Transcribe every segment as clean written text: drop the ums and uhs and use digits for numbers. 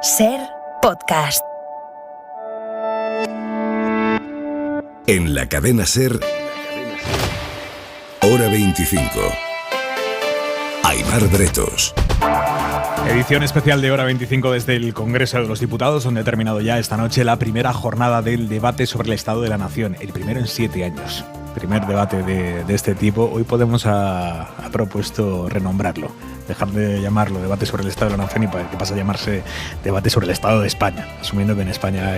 Ser Podcast. En la cadena Ser, Hora 25. Aimar Bretos. Edición especial de Hora 25 desde el Congreso de los Diputados, donde ha terminado ya esta noche la primera jornada del debate sobre el Estado de la Nación, el primero en 7 años. Primer debate de este tipo. Hoy Podemos ha propuesto renombrarlo, dejar de llamarlo debate sobre el Estado de la Nación y que pase a llamarse debate sobre el Estado de España, asumiendo que en España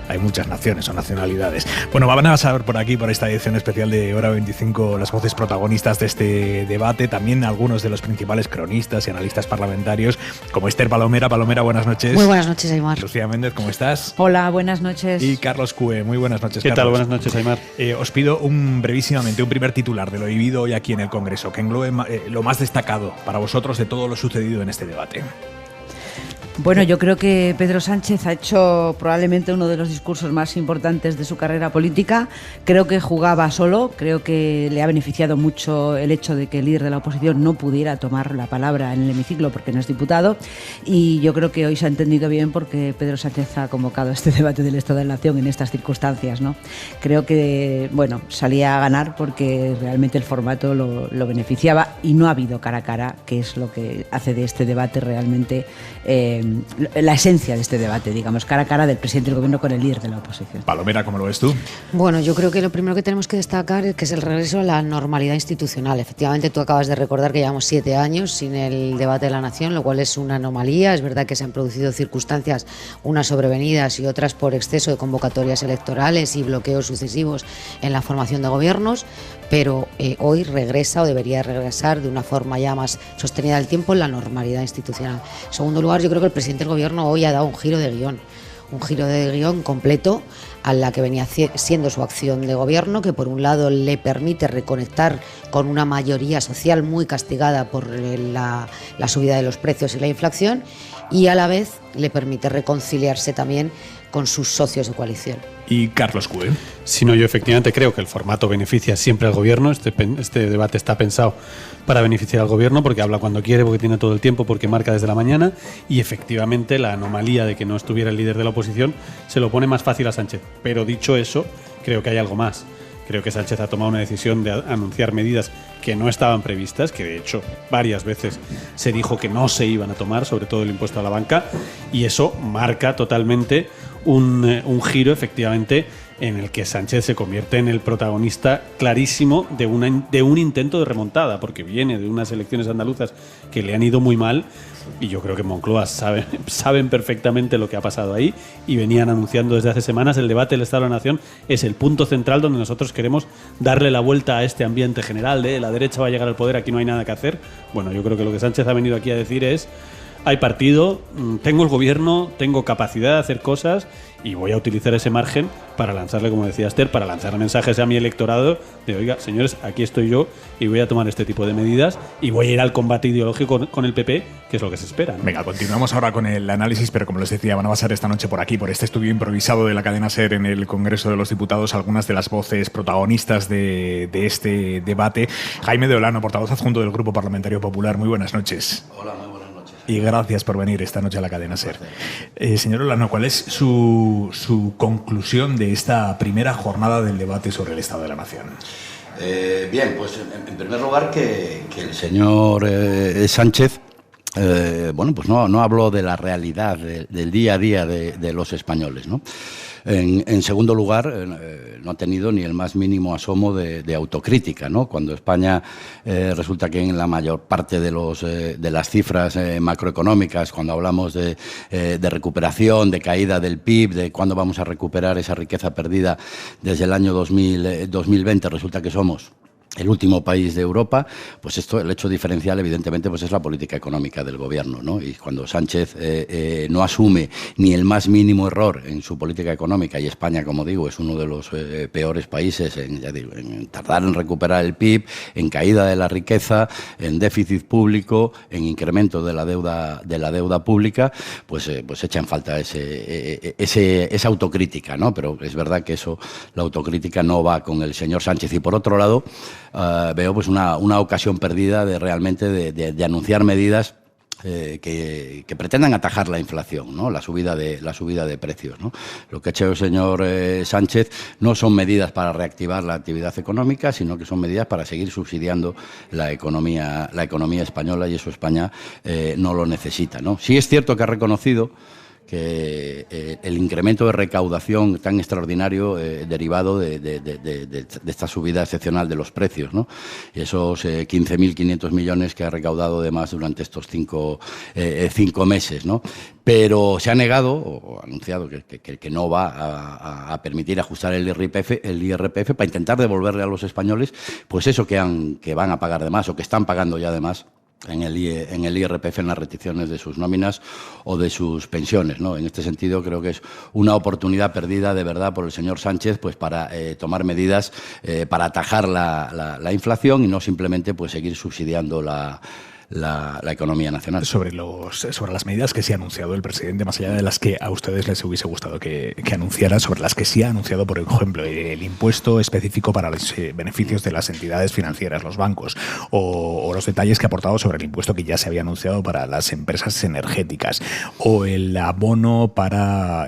hay muchas naciones o nacionalidades. Bueno, van a saber por aquí, por esta edición especial de Hora 25, las voces protagonistas de este debate, también algunos de los principales cronistas y analistas parlamentarios, como Esther Palomera. Palomera, buenas noches. Muy buenas noches, Aimar. Lucía Méndez, ¿cómo estás? Hola, buenas noches. Y Carlos Cue, muy buenas noches, ¿Qué Carlos. tal? Buenas noches, Aimar. Os pido brevísimamente un primer titular de lo vivido hoy aquí en el Congreso, que englobe lo más destacado para vosotros de todo lo sucedido en este debate. Bueno, yo creo que Pedro Sánchez ha hecho probablemente uno de los discursos más importantes de su carrera política. Creo que jugaba solo, creo que le ha beneficiado mucho el hecho de que el líder de la oposición no pudiera tomar la palabra en el hemiciclo porque no es diputado, y yo creo que hoy se ha entendido bien porque Pedro Sánchez ha convocado este debate del Estado de la Nación en estas circunstancias, ¿no? Creo que, bueno, salía a ganar porque realmente el formato lo beneficiaba y no ha habido cara a cara, que es lo que hace de este debate realmente la esencia de este debate, digamos, cara a cara del presidente del gobierno con el líder de la oposición. Palomera, ¿cómo lo ves tú? Bueno, yo creo que lo primero que tenemos que destacar es que es el regreso a la normalidad institucional. Efectivamente, tú acabas de recordar que llevamos 7 años sin el debate de la Nación, lo cual es una anomalía. Es verdad que se han producido circunstancias, unas sobrevenidas y otras por exceso de convocatorias electorales y bloqueos sucesivos en la formación de gobiernos, pero hoy regresa o debería regresar de una forma ya más sostenida del tiempo la normalidad institucional. En segundo lugar, yo creo que el presidente del gobierno hoy ha dado un giro de guión completo a la que venía siendo su acción de gobierno, que por un lado le permite reconectar con una mayoría social muy castigada por la subida de los precios y la inflación, y a la vez le permite reconciliarse también con sus socios de coalición. Y Carlos Cue. Si no, yo efectivamente creo que el formato beneficia siempre al gobierno. Este debate está pensado para beneficiar al gobierno porque habla cuando quiere, porque tiene todo el tiempo, porque marca desde la mañana, y efectivamente la anomalía de que no estuviera el líder de la oposición se lo pone más fácil a Sánchez. Pero dicho eso, creo que hay algo más. Creo que Sánchez ha tomado una decisión de anunciar medidas que no estaban previstas, que de hecho varias veces se dijo que no se iban a tomar, sobre todo el impuesto a la banca, y eso marca totalmente un giro efectivamente en el que Sánchez se convierte en el protagonista clarísimo de un intento de remontada, porque viene de unas elecciones andaluzas que le han ido muy mal, y yo creo que en Moncloa saben perfectamente lo que ha pasado ahí, y venían anunciando desde hace semanas el debate del Estado de la Nación es el punto central donde nosotros queremos darle la vuelta a este ambiente general de la derecha va a llegar al poder, aquí no hay nada que hacer. Bueno, yo creo que lo que Sánchez ha venido aquí a decir es: hay partido, tengo el gobierno, tengo capacidad de hacer cosas y voy a utilizar ese margen para lanzarle, como decía Esther, para lanzar mensajes a mi electorado de: oiga, señores, aquí estoy yo y voy a tomar este tipo de medidas y voy a ir al combate ideológico con el PP, que es lo que se espera, ¿no? Venga, continuamos ahora con el análisis, pero como les decía, van a pasar esta noche por aquí, por este estudio improvisado de la cadena SER en el Congreso de los Diputados, algunas de las voces protagonistas de este debate. Jaime de Olano, portavoz adjunto del Grupo Parlamentario Popular, muy buenas noches. Hola, muy buenas noches. Y gracias por venir esta noche a la cadena SER. Señor Olano, ¿cuál es su conclusión de esta primera jornada del debate sobre el Estado de la Nación? Bien, pues en primer lugar que el señor Sánchez, bueno, pues no habló de la realidad del día a día de los españoles, ¿no? En segundo lugar, no ha tenido ni el más mínimo asomo de autocrítica, ¿no? Cuando España resulta que en la mayor parte de las cifras macroeconómicas, cuando hablamos de recuperación, de caída del PIB, de cuándo vamos a recuperar esa riqueza perdida desde el año 2020, resulta que somos el último país de Europa, pues el hecho diferencial evidentemente pues es la política económica del gobierno, ¿no? Y cuando Sánchez no asume ni el más mínimo error en su política económica, y España, como digo, es uno de los peores países en tardar en recuperar el PIB, en caída de la riqueza, en déficit público, en incremento de la deuda pública, pues echa en falta esa autocrítica, ¿no? Pero es verdad que la autocrítica no va con el señor Sánchez. Y por otro lado, veo pues una ocasión perdida de realmente de anunciar medidas que pretendan atajar la inflación, ¿no? la subida de precios, ¿no? Lo que ha hecho el señor Sánchez no son medidas para reactivar la actividad económica, sino que son medidas para seguir subsidiando la economía española, y eso España no lo necesita, ¿no? Sí es cierto que ha reconocido que el incremento de recaudación tan extraordinario derivado de esta subida excepcional de los precios, ¿no? Y esos 15.500 millones que ha recaudado de más durante estos cinco meses, ¿no? Pero se ha negado o anunciado que no va a permitir ajustar el IRPF para intentar devolverle a los españoles pues eso que van a pagar de más o que están pagando ya de más en el IRPF, en las retenciones de sus nóminas o de sus pensiones, ¿no? En este sentido, creo que es una oportunidad perdida de verdad por el señor Sánchez, pues para tomar medidas para atajar la inflación y no simplemente pues seguir subsidiando la economía nacional. Sobre las medidas que sí ha anunciado el presidente, más allá de las que a ustedes les hubiese gustado que anunciara, sobre las que sí ha anunciado, por ejemplo, el impuesto específico para los beneficios de las entidades financieras, los bancos, o los detalles que ha aportado sobre el impuesto que ya se había anunciado para las empresas energéticas, o el abono para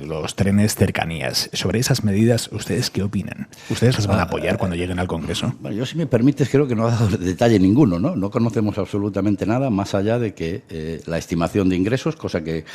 los trenes cercanías. Sobre esas medidas, ¿ustedes qué opinan? ¿Ustedes las van a apoyar cuando lleguen al Congreso? Bueno, yo, si me permites, creo que no ha dado detalle ninguno, ¿no? No conocemos absolutamente nada más allá de que la estimación de ingresos, cosa que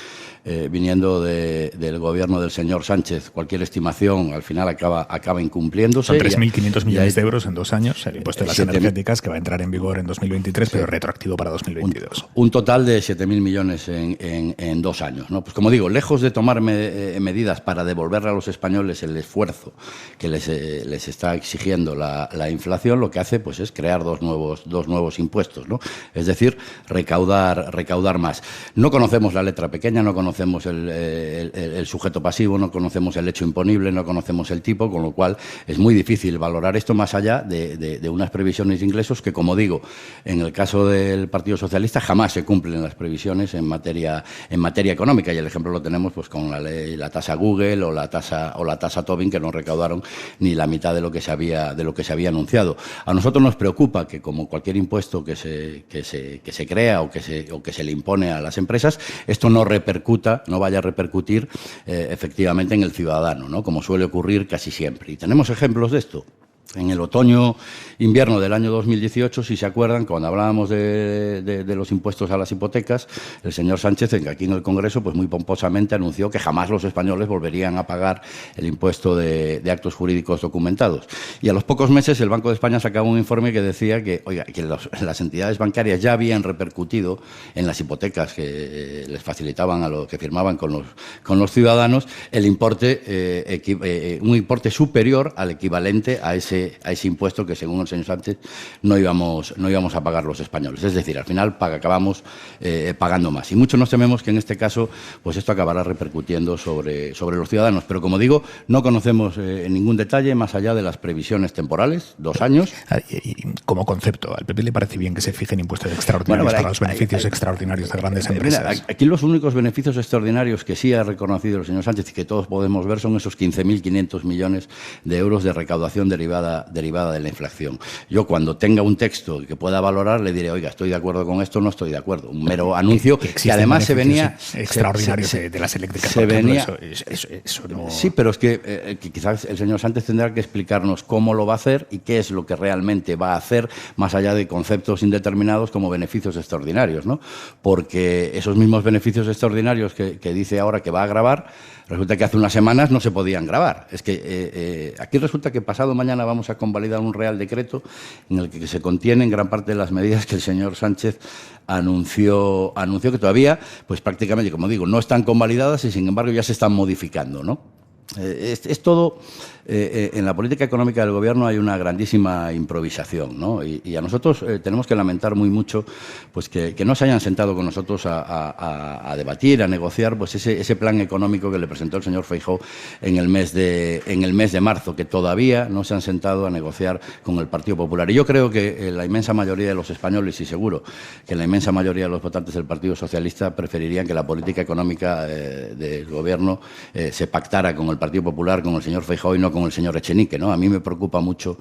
viniendo del gobierno del señor Sánchez, cualquier estimación al final acaba incumpliéndose. Son 3.500 millones de euros en 2 años, el impuesto de las energéticas, que va a entrar en vigor en 2023, pero retroactivo para 2022. Un total de 7.000 millones en 2 años, ¿no? Pues como digo, lejos de tomar medidas para devolverle a los españoles el esfuerzo que les está exigiendo la inflación, lo que hace pues es crear dos nuevos impuestos, ¿no? Es decir, recaudar más. No conocemos la letra pequeña, no conocemos el sujeto pasivo, no conocemos el hecho imponible, no conocemos el tipo, con lo cual es muy difícil valorar esto más allá de unas previsiones de ingresos que, como digo, en el caso del Partido Socialista jamás se cumplen las previsiones en materia económica, y el ejemplo lo tenemos pues con la tasa Google o la tasa Tobin, que no recaudaron ni la mitad de lo que se había anunciado. A nosotros nos preocupa que, como cualquier impuesto que se crea o que se le impone a las empresas, esto no vaya a repercutir efectivamente en el ciudadano, ¿no? Como suele ocurrir casi siempre. Y tenemos ejemplos de esto. En el otoño-invierno del año 2018, si se acuerdan, cuando hablábamos de los impuestos a las hipotecas, el señor Sánchez, aquí en el Congreso, pues muy pomposamente anunció que jamás los españoles volverían a pagar el impuesto de actos jurídicos documentados. Y a los pocos meses el Banco de España sacaba un informe que decía que las entidades bancarias ya habían repercutido en las hipotecas que les facilitaban que firmaban con los ciudadanos un importe superior al equivalente a ese impuesto que, según el señor Sánchez, no íbamos a pagar los españoles. Es decir, al final acabamos pagando más. Y mucho nos tememos que en este caso pues esto acabará repercutiendo sobre los ciudadanos. Pero, como digo, no conocemos ningún detalle más allá de las previsiones temporales, 2 años. Y como concepto, ¿al PP le parece bien que se fijen impuestos extraordinarios para los beneficios extraordinarios de grandes empresas? Mira, aquí los únicos beneficios extraordinarios que sí ha reconocido el señor Sánchez y que todos podemos ver son esos 15.500 millones de euros de recaudación derivada de la inflación. Yo, cuando tenga un texto que pueda valorar, le diré, oiga, estoy de acuerdo con esto, no estoy de acuerdo. Un mero anuncio que además se venía... extraordinarios de las eléctricas. Se venía, eso no... Sí, pero es que quizás el señor Sánchez tendrá que explicarnos cómo lo va a hacer y qué es lo que realmente va a hacer, más allá de conceptos indeterminados como beneficios extraordinarios, ¿no? Porque esos mismos beneficios extraordinarios que dice ahora que va a gravar, resulta que hace unas semanas no se podían grabar. Es que aquí resulta que pasado mañana vamos a convalidar un Real Decreto en el que se contienen gran parte de las medidas que el señor Sánchez anunció que todavía, pues prácticamente, como digo, no están convalidadas y, sin embargo, ya se están modificando, ¿no? Es todo... en la política económica del Gobierno hay una grandísima improvisación, ¿no? Y a nosotros tenemos que lamentar mucho pues que no se hayan sentado con nosotros a debatir, a negociar pues ese plan económico que le presentó el señor Feijóo en el mes de marzo, que todavía no se han sentado a negociar con el Partido Popular. Y yo creo que la inmensa mayoría de los españoles, y seguro que la inmensa mayoría de los votantes del Partido Socialista, preferirían que la política económica del Gobierno se pactara con el Partido Popular con el señor Feijóo y no con el señor Echenique, ¿no? A mí me preocupa mucho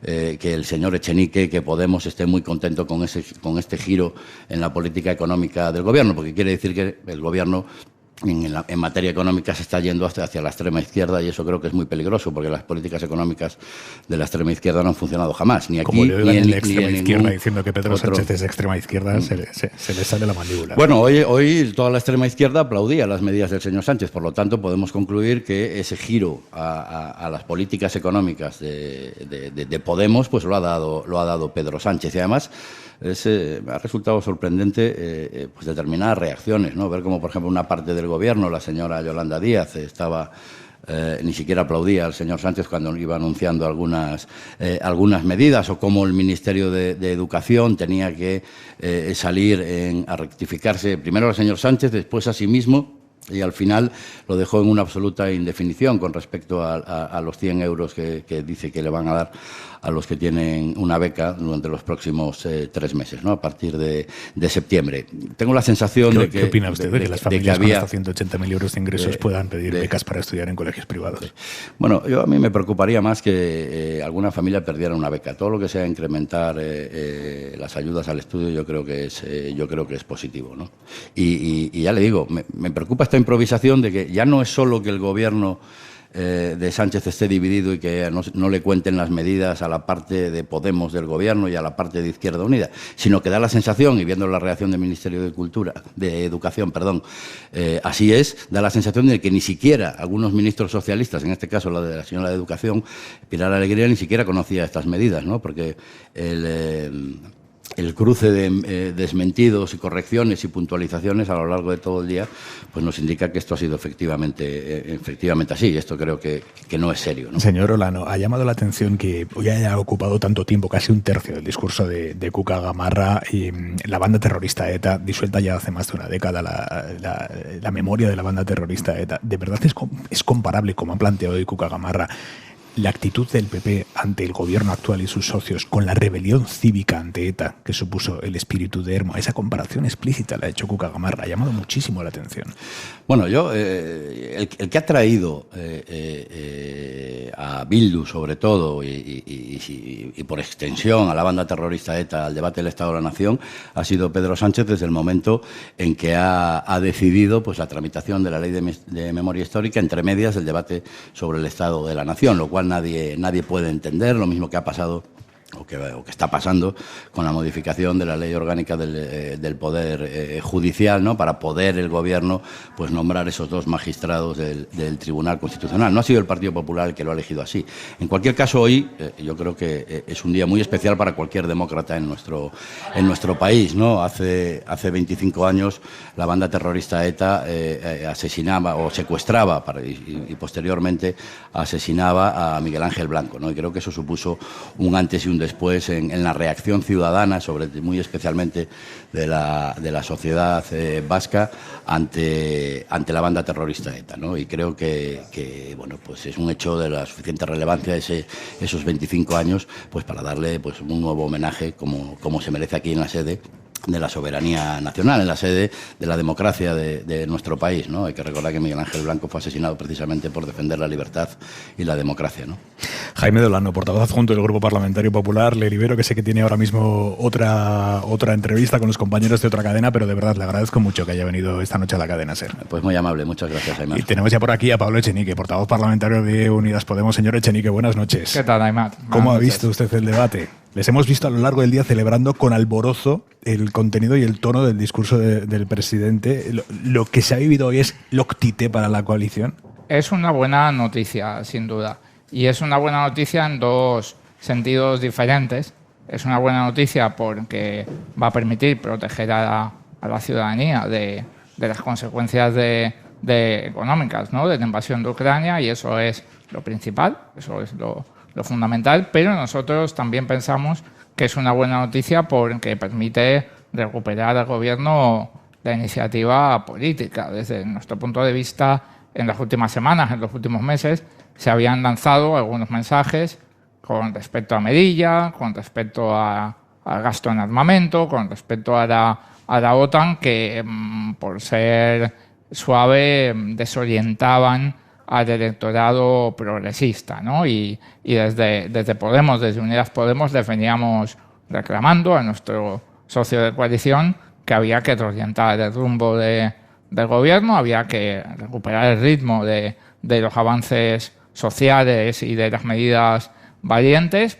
que el señor Echenique, que Podemos esté muy contento con este giro en la política económica del Gobierno, porque quiere decir que el Gobierno en materia económica se está yendo hacia la extrema izquierda, y eso creo que es muy peligroso, porque las políticas económicas de la extrema izquierda no han funcionado jamás, ni aquí Como le oigan ni en en la extrema izquierda diciendo que Pedro otro. Sánchez es extrema izquierda, se le sale la mandíbula. Bueno, hoy toda la extrema izquierda aplaudía las medidas del señor Sánchez, por lo tanto podemos concluir que ese giro a las políticas económicas de Podemos pues lo ha dado Pedro Sánchez, y además ha resultado sorprendente pues determinadas reacciones, ¿no? Ver cómo, por ejemplo, una parte del Gobierno, la señora Yolanda Díaz, ni siquiera aplaudía al señor Sánchez cuando iba anunciando algunas medidas, o cómo el Ministerio de Educación tenía que salir a rectificarse primero al señor Sánchez, después a sí mismo, y al final lo dejó en una absoluta indefinición con respecto a los 100 euros que dice que le van a dar a los que tienen una beca durante los próximos 3 meses, ¿no? A partir de septiembre. Tengo la sensación de que... ¿Qué opina usted de que las familias con hasta 180.000 euros de ingresos puedan pedir becas para estudiar en colegios privados? Bueno, a mí me preocuparía más que alguna familia perdiera una beca. Todo lo que sea incrementar las ayudas al estudio yo creo que es positivo, ¿no? Y ya le digo, me preocupa esta improvisación de que ya no es solo que el Gobierno de Sánchez esté dividido y que no le cuenten las medidas a la parte de Podemos del Gobierno y a la parte de Izquierda Unida, sino que da la sensación, y viendo la reacción del Ministerio de Educación, así es, da la sensación de que ni siquiera algunos ministros socialistas, en este caso la de la señora de Educación, Pilar Alegría, ni siquiera conocía estas medidas, ¿no? Porque el cruce de desmentidos y correcciones y puntualizaciones a lo largo de todo el día pues nos indica que esto ha sido efectivamente así. Esto creo que no es serio, ¿no? Señor Olano, ha llamado la atención que hoy haya ocupado tanto tiempo, casi un tercio del discurso de Cuca Gamarra, y la banda terrorista ETA, disuelta ya hace más de una década. La memoria de la banda terrorista ETA, ¿de verdad es comparable, como ha planteado hoy Cuca Gamarra, la actitud del PP ante el gobierno actual y sus socios con la rebelión cívica ante ETA que supuso el espíritu de Hermo? Esa comparación explícita la ha hecho Cuca Gamarra, ha llamado muchísimo la atención. Bueno, el que ha traído a Bildu, sobre todo, y por extensión a la banda terrorista ETA al debate del Estado de la Nación, ha sido Pedro Sánchez desde el momento en que ha decidido pues la tramitación de la Ley de Memoria Histórica entre medias del debate sobre el Estado de la Nación, lo cual nadie puede entender, lo mismo que ha pasado o que está pasando con la modificación de la Ley Orgánica del Poder Judicial, ¿no? Para poder el Gobierno pues nombrar esos 2 magistrados del Tribunal Constitucional. No ha sido el Partido Popular el que lo ha elegido así. En cualquier caso, hoy yo creo que es un día muy especial para cualquier demócrata en nuestro país, ¿no? Hace 25 años la banda terrorista ETA asesinaba o secuestraba y posteriormente asesinaba a Miguel Ángel Blanco, ¿no? Y creo que eso supuso un antes y un después en la reacción ciudadana, muy especialmente de la sociedad vasca ante la banda terrorista ETA, ¿no? Y creo que bueno, pues es un hecho de la suficiente relevancia esos 25 años pues para darle pues un nuevo homenaje como se merece aquí en la sede de la soberanía nacional, en la sede de la democracia de nuestro país, ¿no? Hay que recordar que Miguel Ángel Blanco fue asesinado precisamente por defender la libertad y la democracia, ¿no? Jaime de Olano, portavoz adjunto del Grupo Parlamentario Popular, le libero, que sé que tiene ahora mismo otra entrevista con los compañeros de otra cadena, pero de verdad le agradezco mucho que haya venido esta noche a la cadena SER. Pues muy amable, muchas gracias, Aymar. Y tenemos ya por aquí a Pablo Echenique, portavoz parlamentario de Unidas Podemos. Señor Echenique, buenas noches. ¿Qué tal, Aymar? ¿Cómo ha visto usted el debate? Les hemos visto a lo largo del día celebrando con alborozo el contenido y el tono del discurso del presidente. Lo que se ha vivido hoy es loctite para la coalición. Es una buena noticia, sin duda. Y es una buena noticia en 2 sentidos diferentes. Es una buena noticia porque va a permitir proteger a la ciudadanía de las consecuencias económicas, ¿no? De la invasión de Ucrania, y eso es lo principal, eso es lo fundamental, pero nosotros también pensamos que es una buena noticia porque permite recuperar al Gobierno la iniciativa política. Desde nuestro punto de vista, en las últimas semanas, en los últimos meses, se habían lanzado algunos mensajes con respecto a Melilla, con respecto al gasto en armamento, con respecto a la OTAN, que por ser suave desorientaban al electorado progresista, ¿no? Y desde Podemos, desde Unidas Podemos, les veníamos reclamando a nuestro socio de coalición que había que reorientar el rumbo del gobierno, había que recuperar el ritmo de los avances sociales y de las medidas valientes,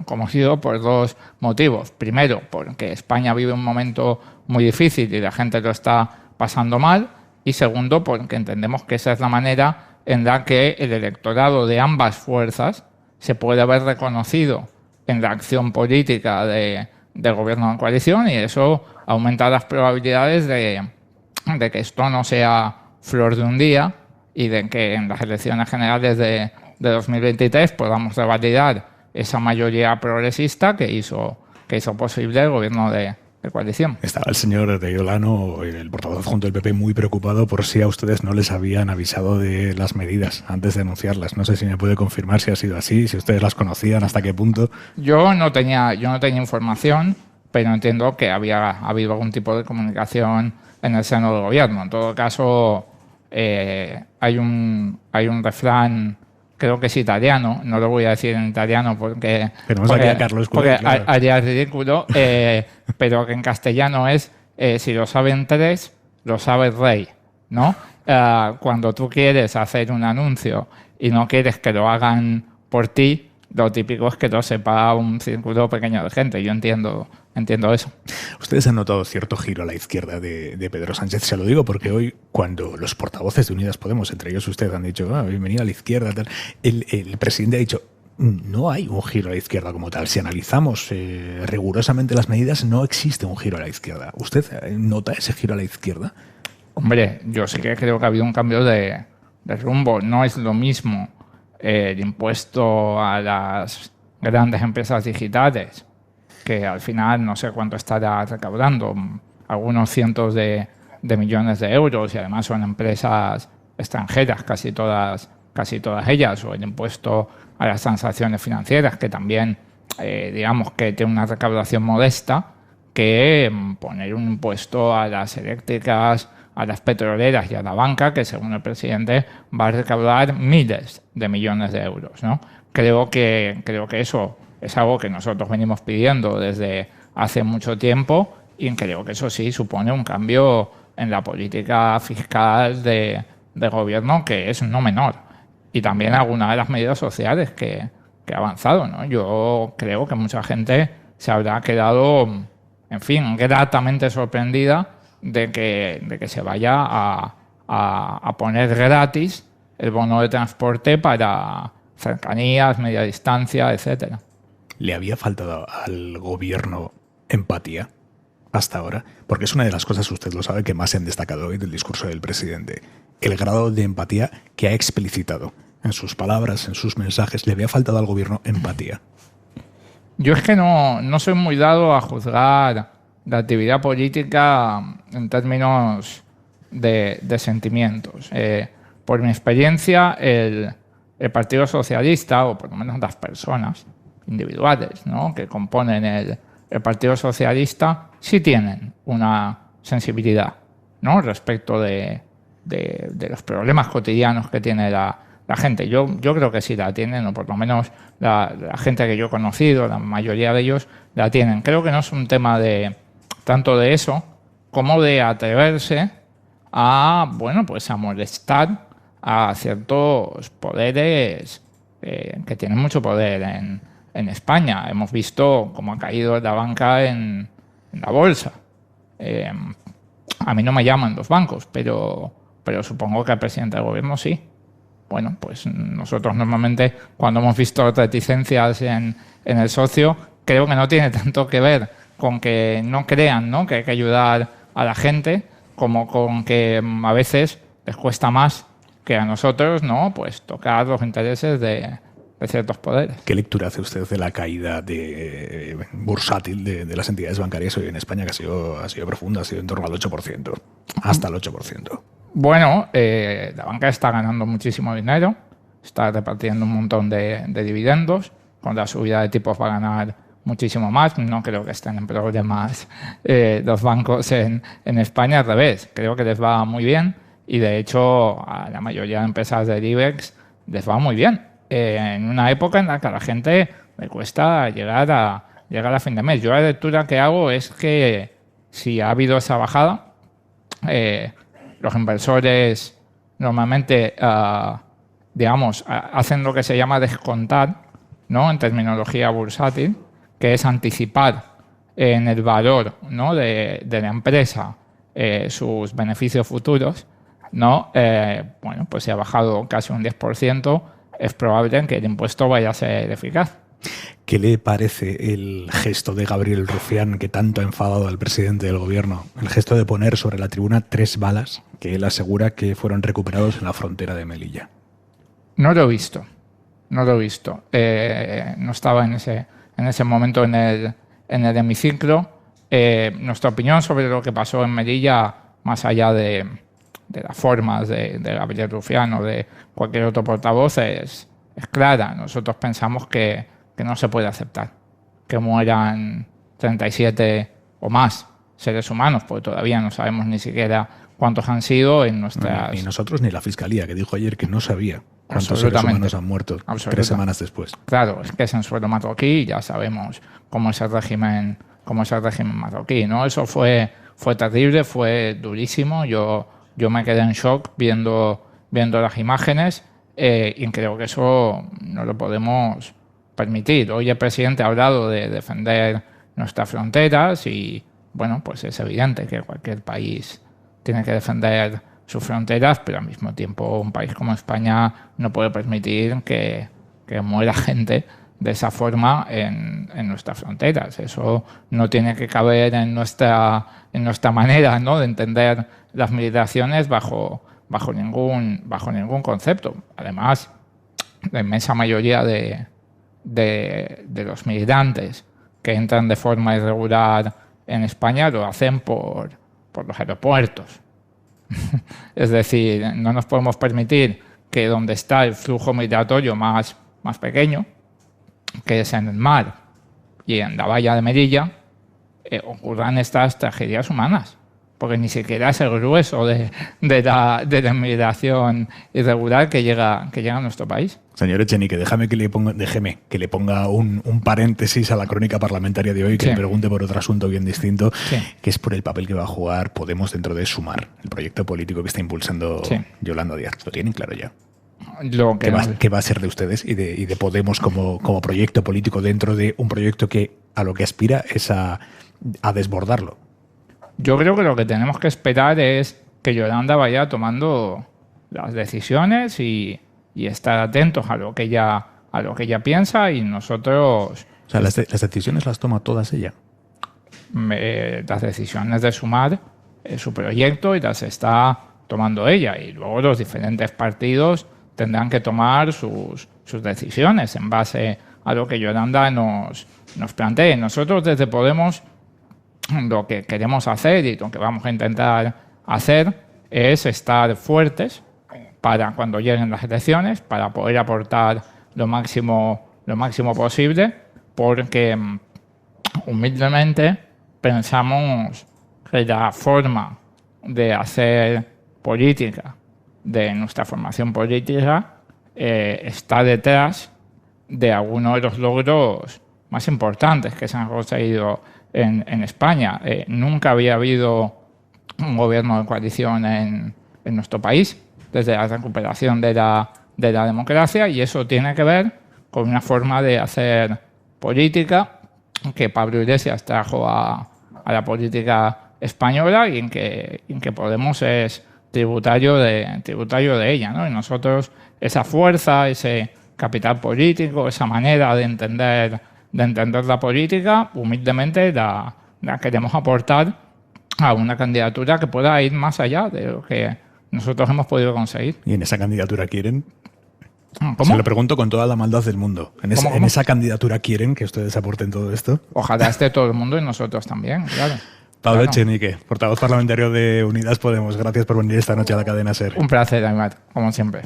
como ha sido por dos motivos. Primero, porque España vive un momento muy difícil y la gente lo está pasando mal. Y segundo, porque entendemos que esa es la manera en la que el electorado de ambas fuerzas se puede ver reconocido en la acción política del gobierno de coalición, y eso aumenta las probabilidades de que esto no sea flor de un día y de que en las elecciones generales de 2023 podamos revalidar esa mayoría progresista que hizo posible el gobierno de coalición. Estaba el señor de Olano, el portavoz adjunto del PP, muy preocupado por si a ustedes no les habían avisado de las medidas antes de anunciarlas. No sé si me puede confirmar si ha sido así, si ustedes las conocían, hasta qué punto. Yo no tenía información, pero entiendo que había habido algún tipo de comunicación en el seno del gobierno. En todo caso, hay un refrán, creo que es italiano, no lo voy a decir en italiano porque aquí a Carlos Escudero, claro. Haría ridículo, pero que en castellano es si lo saben tres, lo sabe el rey, ¿no? Cuando tú quieres hacer un anuncio y no quieres que lo hagan por ti, lo típico es que lo sepa un círculo pequeño de gente. Yo entiendo eso. Ustedes han notado cierto giro a la izquierda de Pedro Sánchez. Se lo digo porque hoy, cuando los portavoces de Unidas Podemos, entre ellos usted, han dicho bienvenido a la izquierda, tal, el presidente ha dicho no hay un giro a la izquierda como tal. Si analizamos rigurosamente las medidas, no existe un giro a la izquierda. ¿Usted nota ese giro a la izquierda? Hombre, yo sí que creo que ha habido un cambio de rumbo. No es lo mismo el impuesto a las grandes empresas digitales, que al final no sé cuánto estará recaudando, algunos cientos de millones de euros, y además son empresas extranjeras, casi todas ellas, o el impuesto a las transacciones financieras, que también, digamos, que tiene una recaudación modesta, que poner un impuesto a las eléctricas, a las petroleras y a la banca, que según el presidente va a recaudar miles de millones de euros, ¿no? Creo que eso es algo que nosotros venimos pidiendo desde hace mucho tiempo, y creo que eso sí supone un cambio en la política fiscal de gobierno que es no menor. Y también algunas de las medidas sociales que ha avanzado, ¿no? Yo creo que mucha gente se habrá quedado, en fin, gratamente sorprendida de que se vaya a poner gratis el bono de transporte para cercanías, media distancia, etcétera. ¿Le había faltado al gobierno empatía hasta ahora? Porque es una de las cosas, usted lo sabe, que más se han destacado hoy del discurso del presidente. El grado de empatía que ha explicitado en sus palabras, en sus mensajes. ¿Le había faltado al gobierno empatía? Yo es que no soy muy dado a juzgar la actividad política en términos de sentimientos. Por mi experiencia, el Partido Socialista, o por lo menos las personas individuales, ¿no?, que componen el Partido Socialista, sí tienen una sensibilidad, ¿no?, respecto de los problemas cotidianos que tiene la gente. Yo creo que sí la tienen, o por lo menos la gente que yo he conocido, la mayoría de ellos la tienen. Creo que no es un tema tanto de eso como de atreverse a molestar a ciertos poderes que tienen mucho poder en España. Hemos visto cómo ha caído la banca en la bolsa. A mí no me llaman los bancos, pero supongo que al presidente del gobierno sí. Bueno, pues nosotros normalmente, cuando hemos visto reticencias en el socio, creo que no tiene tanto que ver con que no crean, ¿no?, que hay que ayudar a la gente, como con que a veces les cuesta más que a nosotros, ¿no?, pues tocar los intereses de ciertos poderes. ¿Qué lectura hace usted de la caída bursátil de las entidades bancarias hoy en España, que ha sido profunda, ha sido en torno al 8%, hasta el 8%? Bueno, la banca está ganando muchísimo dinero, está repartiendo un montón de dividendos. Con la subida de tipos va a ganar muchísimo más. No creo que estén en problemas los bancos en España, al revés. Creo que les va muy bien y de hecho a la mayoría de empresas del IBEX les va muy bien. En una época en la que a la gente le cuesta llegar a fin de mes. Yo la lectura que hago es que si ha habido esa bajada, los inversores normalmente, hacen lo que se llama descontar, ¿no?, en terminología bursátil, que es anticipar en el valor, ¿no?, de la empresa sus beneficios futuros, ¿no? Bueno, pues si ha bajado casi un 10%, es probable que el impuesto vaya a ser eficaz. ¿Qué le parece el gesto de Gabriel Rufián, que tanto ha enfadado al presidente del gobierno? El gesto de poner sobre la tribuna 3 balas que él asegura que fueron recuperados en la frontera de Melilla. No lo he visto. No estaba en ese momento en el hemiciclo. Nuestra opinión sobre lo que pasó en Melilla, más allá de las formas de Gabriel Rufián o de cualquier otro portavoz, es clara. Nosotros pensamos que no se puede aceptar que mueran 37 o más seres humanos, porque todavía no sabemos ni siquiera cuántos han sido en nuestras... Ni nosotros ni la Fiscalía, que dijo ayer que no sabía cuántos seres humanos han muerto 3 semanas después. Claro, es que es en suelo marroquí y ya sabemos cómo es el régimen marroquí, ¿no? Eso fue terrible, fue durísimo. Yo me quedé en shock viendo las imágenes y creo que eso no lo podemos permitir. Hoy el presidente ha hablado de defender nuestras fronteras y, bueno, pues es evidente que cualquier país tiene que defender sus fronteras, pero al mismo tiempo un país como España no puede permitir que muera gente de esa forma en nuestras fronteras. Eso no tiene que caber en nuestra manera, ¿no?, de entender las migraciones bajo ningún concepto. Además, la inmensa mayoría de los migrantes que entran de forma irregular en España lo hacen por los aeropuertos. Es decir, no nos podemos permitir que donde está el flujo migratorio más pequeño, que es en el mar y en la valla de Melilla, ocurran estas tragedias humanas, porque ni siquiera es el grueso de la inmigración irregular que llega a nuestro país. Señor Echenique, déjeme que le ponga un paréntesis a la crónica parlamentaria de hoy, que le pregunte por otro asunto bien distinto, que es por el papel que va a jugar Podemos dentro de Sumar, el proyecto político que está impulsando Yolanda Díaz. ¿Lo tienen claro ya? ¿Qué va a ser de ustedes y de Podemos como proyecto político dentro de un proyecto que a lo que aspira es a desbordarlo? Yo creo que lo que tenemos que esperar es que Yolanda vaya tomando las decisiones y estar atentos a lo que ella piensa, y nosotros... O sea, las decisiones las toma todas ella. Las decisiones de Sumar es su proyecto y las está tomando ella, y luego los diferentes partidos tendrán que tomar sus decisiones en base a lo que Yolanda nos plantee. Nosotros desde Podemos lo que queremos hacer y lo que vamos a intentar hacer es estar fuertes para cuando lleguen las elecciones, para poder aportar lo máximo posible, porque humildemente pensamos que la forma de hacer política, de nuestra formación política, está detrás de algunos de los logros más importantes que se han conseguido en España. Nunca había habido un gobierno de coalición en nuestro país desde la recuperación de la democracia, y eso tiene que ver con una forma de hacer política que Pablo Iglesias trajo a la política española y en que Podemos es tributario de ella, ¿no? Y nosotros esa fuerza, ese capital político, esa manera de entender la política, humildemente la queremos aportar a una candidatura que pueda ir más allá de lo que nosotros hemos podido conseguir. ¿Y en esa candidatura quieren? ¿Cómo? Se lo pregunto con toda la maldad del mundo. ¿Cómo? ¿En esa candidatura quieren que ustedes aporten todo esto? Ojalá esté todo el mundo y nosotros también, claro. Pablo Echenique, portavoz parlamentario de Unidas Podemos, gracias por venir esta noche a la cadena SER. Un placer, Aymat, como siempre.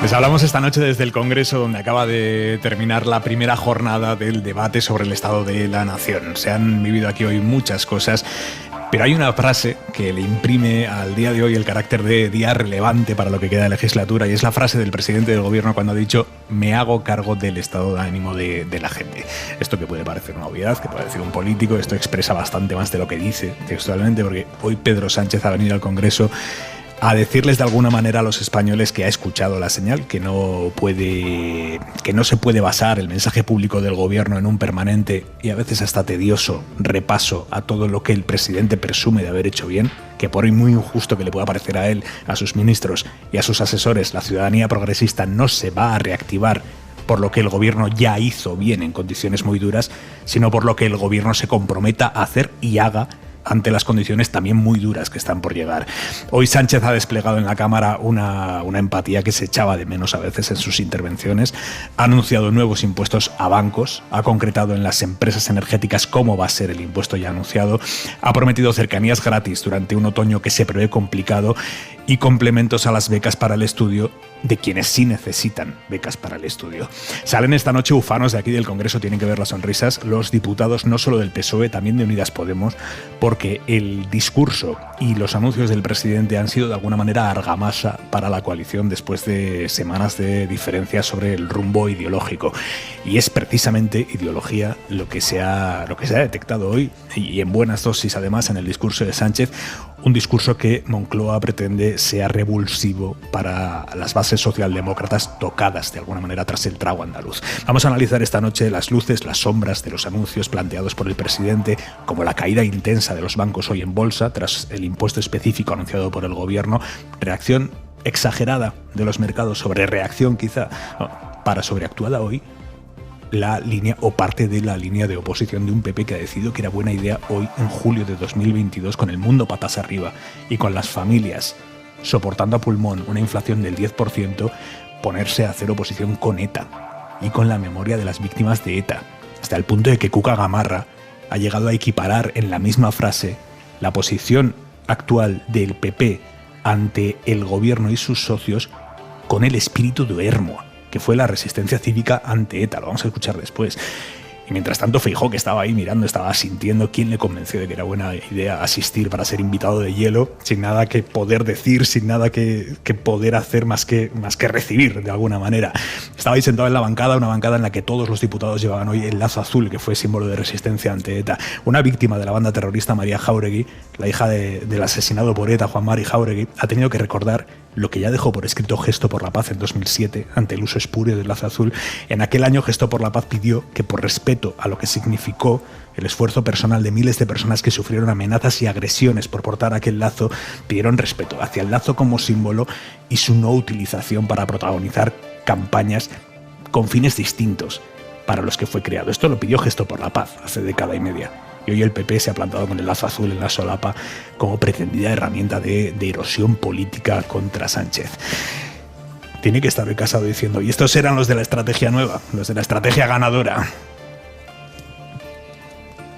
Les hablamos esta noche desde el Congreso, donde acaba de terminar la primera jornada del debate sobre el Estado de la Nación. Se han vivido aquí hoy muchas cosas. Pero hay una frase que le imprime al día de hoy el carácter de día relevante para lo que queda de legislatura, y es la frase del presidente del gobierno cuando ha dicho: me hago cargo del estado de ánimo de la gente. Esto que puede parecer una obviedad, que puede decir un político, esto expresa bastante más de lo que dice textualmente, porque hoy Pedro Sánchez ha venido al Congreso a decirles de alguna manera a los españoles que ha escuchado la señal, que no se puede basar el mensaje público del gobierno en un permanente y a veces hasta tedioso repaso a todo lo que el presidente presume de haber hecho bien, que por muy injusto que le pueda parecer a él, a sus ministros y a sus asesores, la ciudadanía progresista no se va a reactivar por lo que el gobierno ya hizo bien en condiciones muy duras, sino por lo que el gobierno se comprometa a hacer y haga ante las condiciones también muy duras que están por llegar. Hoy Sánchez ha desplegado en la Cámara una empatía que se echaba de menos a veces en sus intervenciones, ha anunciado nuevos impuestos a bancos, ha concretado en las empresas energéticas cómo va a ser el impuesto ya anunciado, ha prometido cercanías gratis durante un otoño que se prevé complicado y complementos a las becas para el estudio de quienes sí necesitan becas para el estudio. Salen esta noche ufanos de aquí del Congreso, tienen que ver las sonrisas, los diputados no solo del PSOE, también de Unidas Podemos, porque el discurso y los anuncios del presidente han sido de alguna manera argamasa para la coalición después de semanas de diferencias sobre el rumbo ideológico. Y es precisamente ideología lo que se ha detectado hoy, y en buenas dosis además en el discurso de Sánchez, un discurso que Moncloa pretende sea revulsivo para las bases socialdemócratas tocadas de alguna manera tras el trago andaluz. Vamos a analizar esta noche las luces, las sombras de los anuncios planteados por el presidente, como la caída intensa de los bancos hoy en bolsa tras el impuesto específico anunciado por el gobierno, reacción exagerada de los mercados sobre reacción quizá para sobreactuada hoy, la línea o parte de la línea de oposición de un PP que ha decidido que era buena idea hoy en julio de 2022, con el mundo patas arriba y con las familias soportando a pulmón una inflación del 10%, ponerse a hacer oposición con ETA y con la memoria de las víctimas de ETA, hasta el punto de que Cuca Gamarra ha llegado a equiparar en la misma frase la posición actual del PP ante el gobierno y sus socios con el espíritu de Hermoa, que fue la resistencia cívica ante ETA. Lo vamos a escuchar después. Y mientras tanto Feijóo, que estaba ahí mirando, estaba asintiendo. ¿Quién le convenció de que era buena idea asistir para ser invitado de hielo, sin nada que poder decir, sin nada que poder hacer más que recibir de alguna manera? Estaba ahí sentado en la bancada, una bancada en la que todos los diputados llevaban hoy el lazo azul, que fue símbolo de resistencia ante ETA. Una víctima de la banda terrorista, María Jáuregui, la hija del asesinado por ETA, Juan Mari Jáuregui, ha tenido que recordar lo que ya dejó por escrito Gesto por la Paz en 2007 ante el uso espurio del lazo azul. En aquel año Gesto por la Paz pidió que, por respeto a lo que significó el esfuerzo personal de miles de personas que sufrieron amenazas y agresiones por portar aquel lazo, pidieron respeto hacia el lazo como símbolo y su no utilización para protagonizar campañas con fines distintos para los que fue creado. Esto lo pidió Gesto por la Paz hace década y media. Y hoy el PP se ha plantado con el lazo azul en la solapa como pretendida herramienta de erosión política contra Sánchez. Tiene que estar hoy Casado diciendo: y estos eran los de la estrategia nueva, los de la estrategia ganadora.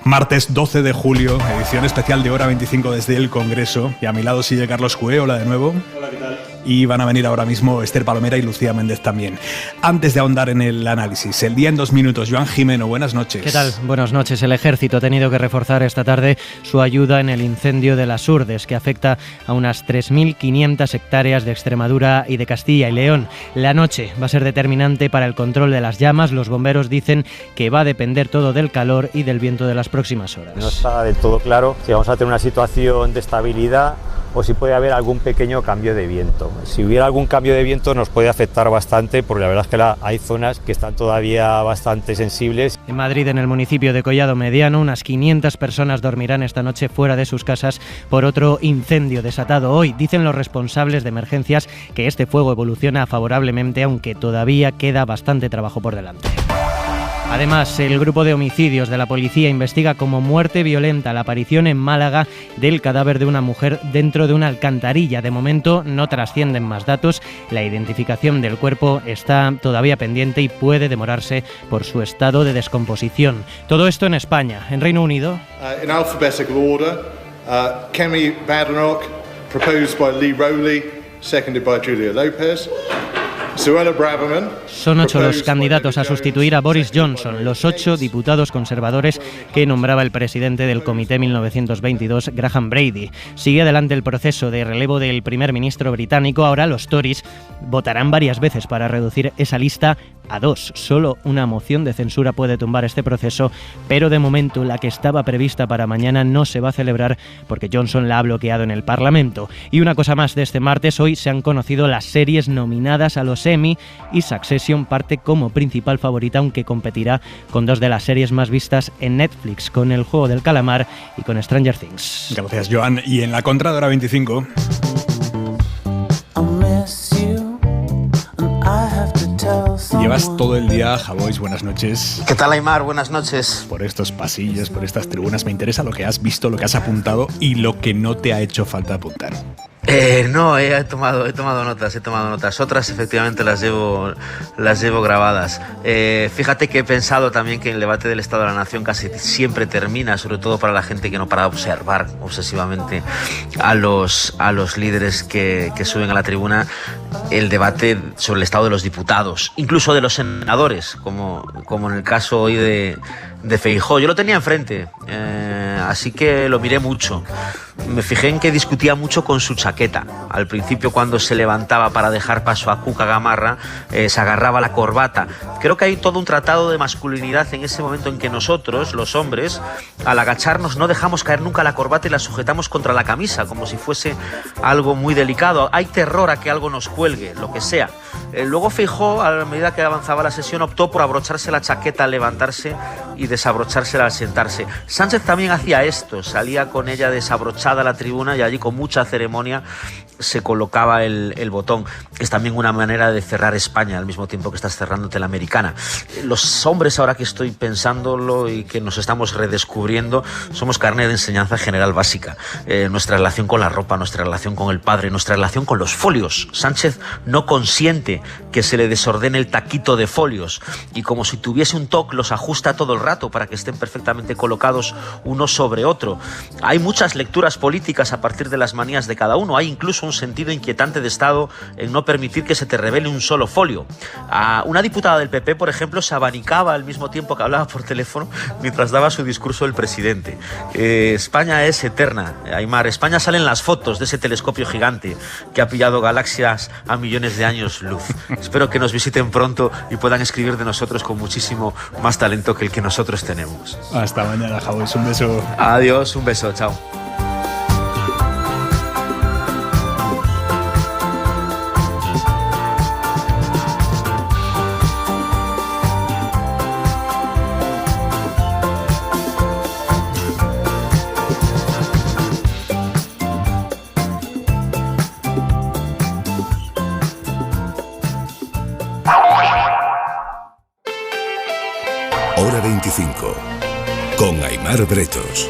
Martes 12 de julio, edición especial de Hora 25 desde el Congreso. Y a mi lado sigue Carlos Cué. Hola de nuevo. Hola, ¿qué tal? Y van a venir ahora mismo Esther Palomera y Lucía Méndez también. Antes de ahondar en el análisis, el día en 2 minutos. Joan Jimeno, buenas noches. ¿Qué tal? Buenas noches. El Ejército ha tenido que reforzar esta tarde su ayuda en el incendio de las Urdes, que afecta a unas 3.500 hectáreas de Extremadura y de Castilla y León. La noche va a ser determinante para el control de las llamas. Los bomberos dicen que va a depender todo del calor y del viento de las próximas horas. No está del todo claro si vamos a tener una situación de estabilidad o si puede haber algún pequeño cambio de viento. Si hubiera algún cambio de viento nos puede afectar bastante, porque la verdad es que hay zonas que están todavía bastante sensibles. En Madrid, en el municipio de Collado Mediano, unas 500 personas dormirán esta noche fuera de sus casas por otro incendio desatado hoy. Dicen los responsables de emergencias que este fuego evoluciona favorablemente, aunque todavía queda bastante trabajo por delante. Además, el grupo de homicidios de la policía investiga como muerte violenta la aparición en Málaga del cadáver de una mujer dentro de una alcantarilla. De momento no trascienden más datos. La identificación del cuerpo está todavía pendiente y puede demorarse por su estado de descomposición. Todo esto en España. En Reino Unido, in alphabetical order, Kemi Badenoch, proposed by Lee Rowley, seconded by Julia Lopez. Suella Braverman. Son 8 los candidatos a sustituir a Boris Johnson, los 8 diputados conservadores que nombraba el presidente del Comité 1922, Graham Brady. Sigue adelante el proceso de relevo del primer ministro británico. Ahora los Tories votarán varias veces para reducir esa lista a 2. Solo una moción de censura puede tumbar este proceso, pero de momento la que estaba prevista para mañana no se va a celebrar porque Johnson la ha bloqueado en el Parlamento. Y una cosa más de este martes: hoy se han conocido las series nominadas a los Emmy y Succession parte como principal favorita, aunque competirá con 2 de las series más vistas en Netflix, con El Juego del Calamar y con Stranger Things. Gracias, Joan. Y en la contra de Hora 25... Llevas todo el día, Javois, buenas noches. ¿Qué tal, Aimar? Buenas noches. Por estos pasillos, por estas tribunas, me interesa lo que has visto, lo que has apuntado y lo que no te ha hecho falta apuntar. No, he tomado notas. Otras efectivamente las llevo grabadas. Fíjate que he pensado también que el debate del Estado de la Nación casi siempre termina, sobre todo para la gente que no para de observar obsesivamente a los líderes que suben a la tribuna, el debate sobre el estado de los diputados, incluso de los senadores, como en el caso hoy de Feijóo. Yo lo tenía enfrente, así que lo miré mucho. Me fijé en que discutía mucho con su chaqueta. Al principio, cuando se levantaba para dejar paso a Cuca Gamarra, se agarraba la corbata. Creo que hay todo un tratado de masculinidad en ese momento en que nosotros, los hombres, al agacharnos no dejamos caer nunca la corbata y la sujetamos contra la camisa, como si fuese algo muy delicado. Hay terror a que algo nos cuelgue, lo que sea. Luego Feijóo, a medida que avanzaba la sesión, optó por abrocharse la chaqueta al levantarse y desabrochársela al sentarse. Sánchez también hacía esto, salía con ella desabrochada a la tribuna y allí con mucha ceremonia se colocaba el botón. Es también una manera de cerrar España al mismo tiempo que estás cerrándote la americana. Los hombres, ahora que estoy pensándolo y que nos estamos redescubriendo, somos carne de enseñanza general básica. Nuestra relación con la ropa, nuestra relación con el padre, nuestra relación con los folios. Sánchez no consiente que se le desordene el taquito de folios y, como si tuviese un TOC, los ajusta todo el rato para que estén perfectamente colocados uno sobre otro. Hay muchas lecturas políticas a partir de las manías de cada uno. Hay incluso un sentido inquietante de Estado en no permitir que se te revele un solo folio. Una diputada del PP, por ejemplo, se abanicaba al mismo tiempo que hablaba por teléfono mientras daba su discurso el presidente. España es eterna, Aimar. España sale en las fotos de ese telescopio gigante que ha pillado galaxias a millones de años luz. Espero que nos visiten pronto y puedan escribir de nosotros con muchísimo más talento que el que nosotros tenemos. Hasta mañana, Javois. Un beso. Adiós, un beso, chao. Hora 25, con Aimar Bretos.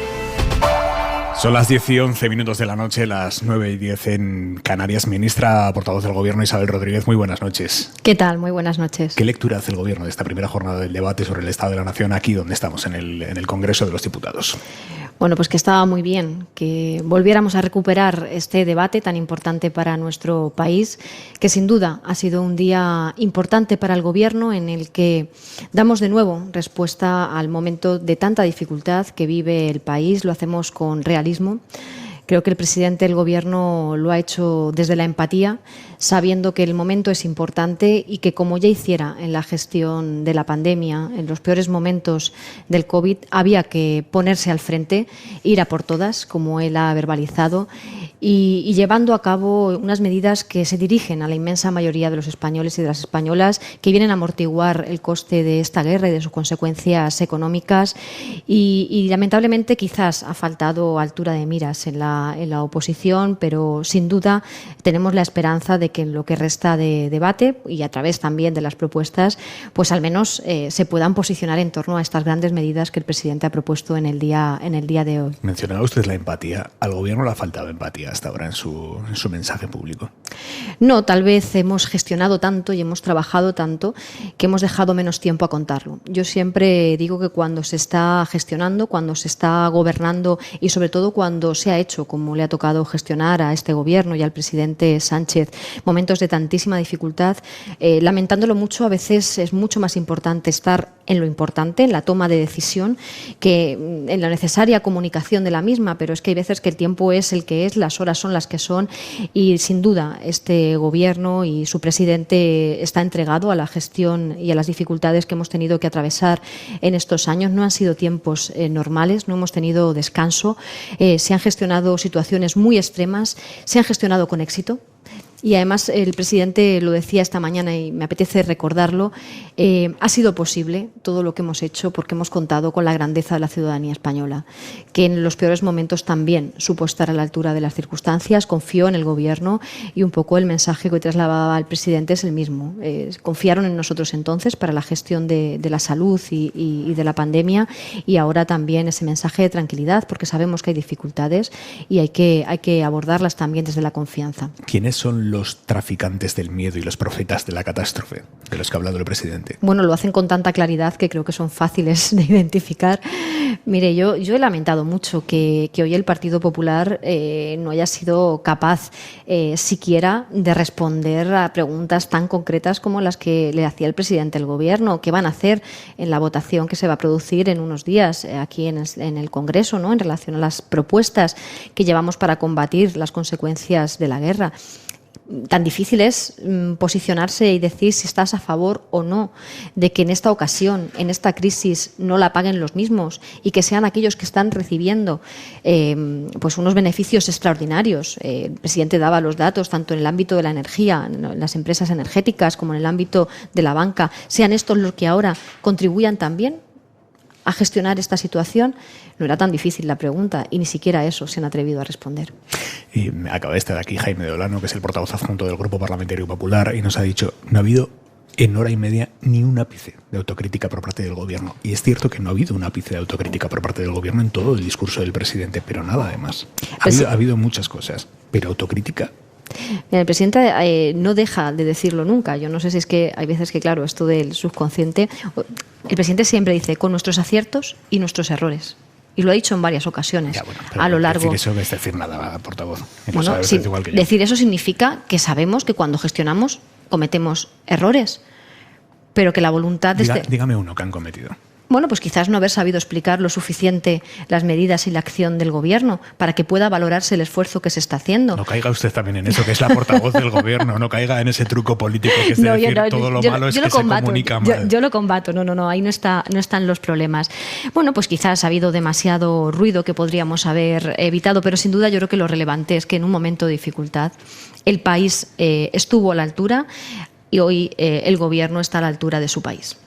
Son las 10 y 11 minutos de la noche, las 9 y 10 en Canarias. Ministra, portavoz del Gobierno, Isabel Rodríguez, muy buenas noches. ¿Qué tal? Muy buenas noches. ¿Qué lectura hace el Gobierno de esta primera jornada del debate sobre el Estado de la Nación aquí donde estamos, en el Congreso de los Diputados? Bueno, pues que estaba muy bien que volviéramos a recuperar este debate tan importante para nuestro país, que sin duda ha sido un día importante para el Gobierno en el que damos de nuevo respuesta al momento de tanta dificultad que vive el país. Lo hacemos con realismo. Creo que el presidente del Gobierno lo ha hecho desde la empatía, sabiendo que el momento es importante y que, como ya hiciera en la gestión de la pandemia, en los peores momentos del COVID, había que ponerse al frente, ir a por todas, como él ha verbalizado, y llevando a cabo unas medidas que se dirigen a la inmensa mayoría de los españoles y de las españolas, que vienen a amortiguar el coste de esta guerra y de sus consecuencias económicas. Y lamentablemente quizás ha faltado altura de miras en la oposición, pero sin duda tenemos la esperanza de que en lo que resta de debate y a través también de las propuestas, pues al menos se puedan posicionar en torno a estas grandes medidas que el presidente ha propuesto en el día de hoy. Mencionaba usted la empatía. Al Gobierno le ha faltado empatía hasta ahora en su mensaje público? No, tal vez hemos gestionado tanto y hemos trabajado tanto que hemos dejado menos tiempo a contarlo. Yo siempre digo que cuando se está gestionando, cuando se está gobernando y sobre todo cuando se ha hecho, como le ha tocado gestionar a este gobierno y al presidente Sánchez, momentos de tantísima dificultad, lamentándolo mucho, a veces es mucho más importante estar en lo importante, en la toma de decisión, que en la necesaria comunicación de la misma, pero es que hay veces que el tiempo es el que es, las horas son las que son y sin duda este gobierno y su presidente está entregado a la gestión y a las dificultades que hemos tenido que atravesar en estos años. No han sido tiempos normales, no hemos tenido descanso, se han gestionado situaciones muy extremas, se han gestionado con éxito. Y además el presidente lo decía esta mañana y me apetece recordarlo, ha sido posible todo lo que hemos hecho porque hemos contado con la grandeza de la ciudadanía española, que en los peores momentos también supo estar a la altura de las circunstancias, confió en el gobierno y un poco el mensaje que hoy trasladaba el presidente es el mismo. Confiaron en nosotros entonces para la gestión de la salud y de la pandemia y ahora también ese mensaje de tranquilidad porque sabemos que hay dificultades y hay que abordarlas también desde la confianza. ¿Quiénes son los traficantes del miedo y los profetas de la catástrofe de los que ha hablado el presidente? Bueno, lo hacen con tanta claridad que creo que son fáciles de identificar. Mire, yo he lamentado mucho que hoy el Partido Popular no haya sido capaz siquiera de responder a preguntas tan concretas como las que le hacía el presidente del Gobierno. ¿Qué van a hacer en la votación que se va a producir en unos días aquí en el Congreso, ¿no?, en relación a las propuestas que llevamos para combatir las consecuencias de la guerra? Tan difícil es posicionarse y decir si estás a favor o no de que en esta ocasión, en esta crisis, no la paguen los mismos y que sean aquellos que están recibiendo pues unos beneficios extraordinarios. El presidente daba los datos tanto en el ámbito de la energía, en las empresas energéticas, como en el ámbito de la banca. Sean estos los que ahora contribuyan también a gestionar esta situación. No era tan difícil la pregunta y ni siquiera eso se han atrevido a responder. Y acaba de estar aquí Jaime de Olano, que es el portavoz adjunto del Grupo Parlamentario Popular, y nos ha dicho, no ha habido en hora y media ni un ápice de autocrítica por parte del gobierno. Y es cierto que no ha habido un ápice de autocrítica por parte del gobierno en todo el discurso del presidente, pero nada además. Ha habido muchas cosas, pero autocrítica. Mira, el presidente no deja de decirlo nunca. Yo no sé si es que hay veces que, claro, esto del subconsciente, el presidente siempre dice con nuestros aciertos y nuestros errores. Y lo ha dicho en varias ocasiones a lo largo. Decir eso no es decir nada, portavoz. Bueno, sí, igual que yo. Decir eso significa que sabemos que cuando gestionamos cometemos errores, pero que la voluntad de Dígame uno que han cometido. Bueno, pues quizás no haber sabido explicar lo suficiente las medidas y la acción del gobierno para que pueda valorarse el esfuerzo que se está haciendo. No caiga usted también en eso, que es la portavoz del gobierno, no caiga en ese truco político que es decir todo lo malo es que se comunica mal. Yo lo combato, no, ahí no están los problemas. Bueno, pues quizás ha habido demasiado ruido que podríamos haber evitado, pero sin duda yo creo que lo relevante es que en un momento de dificultad el país estuvo a la altura y hoy el gobierno está a la altura de su país.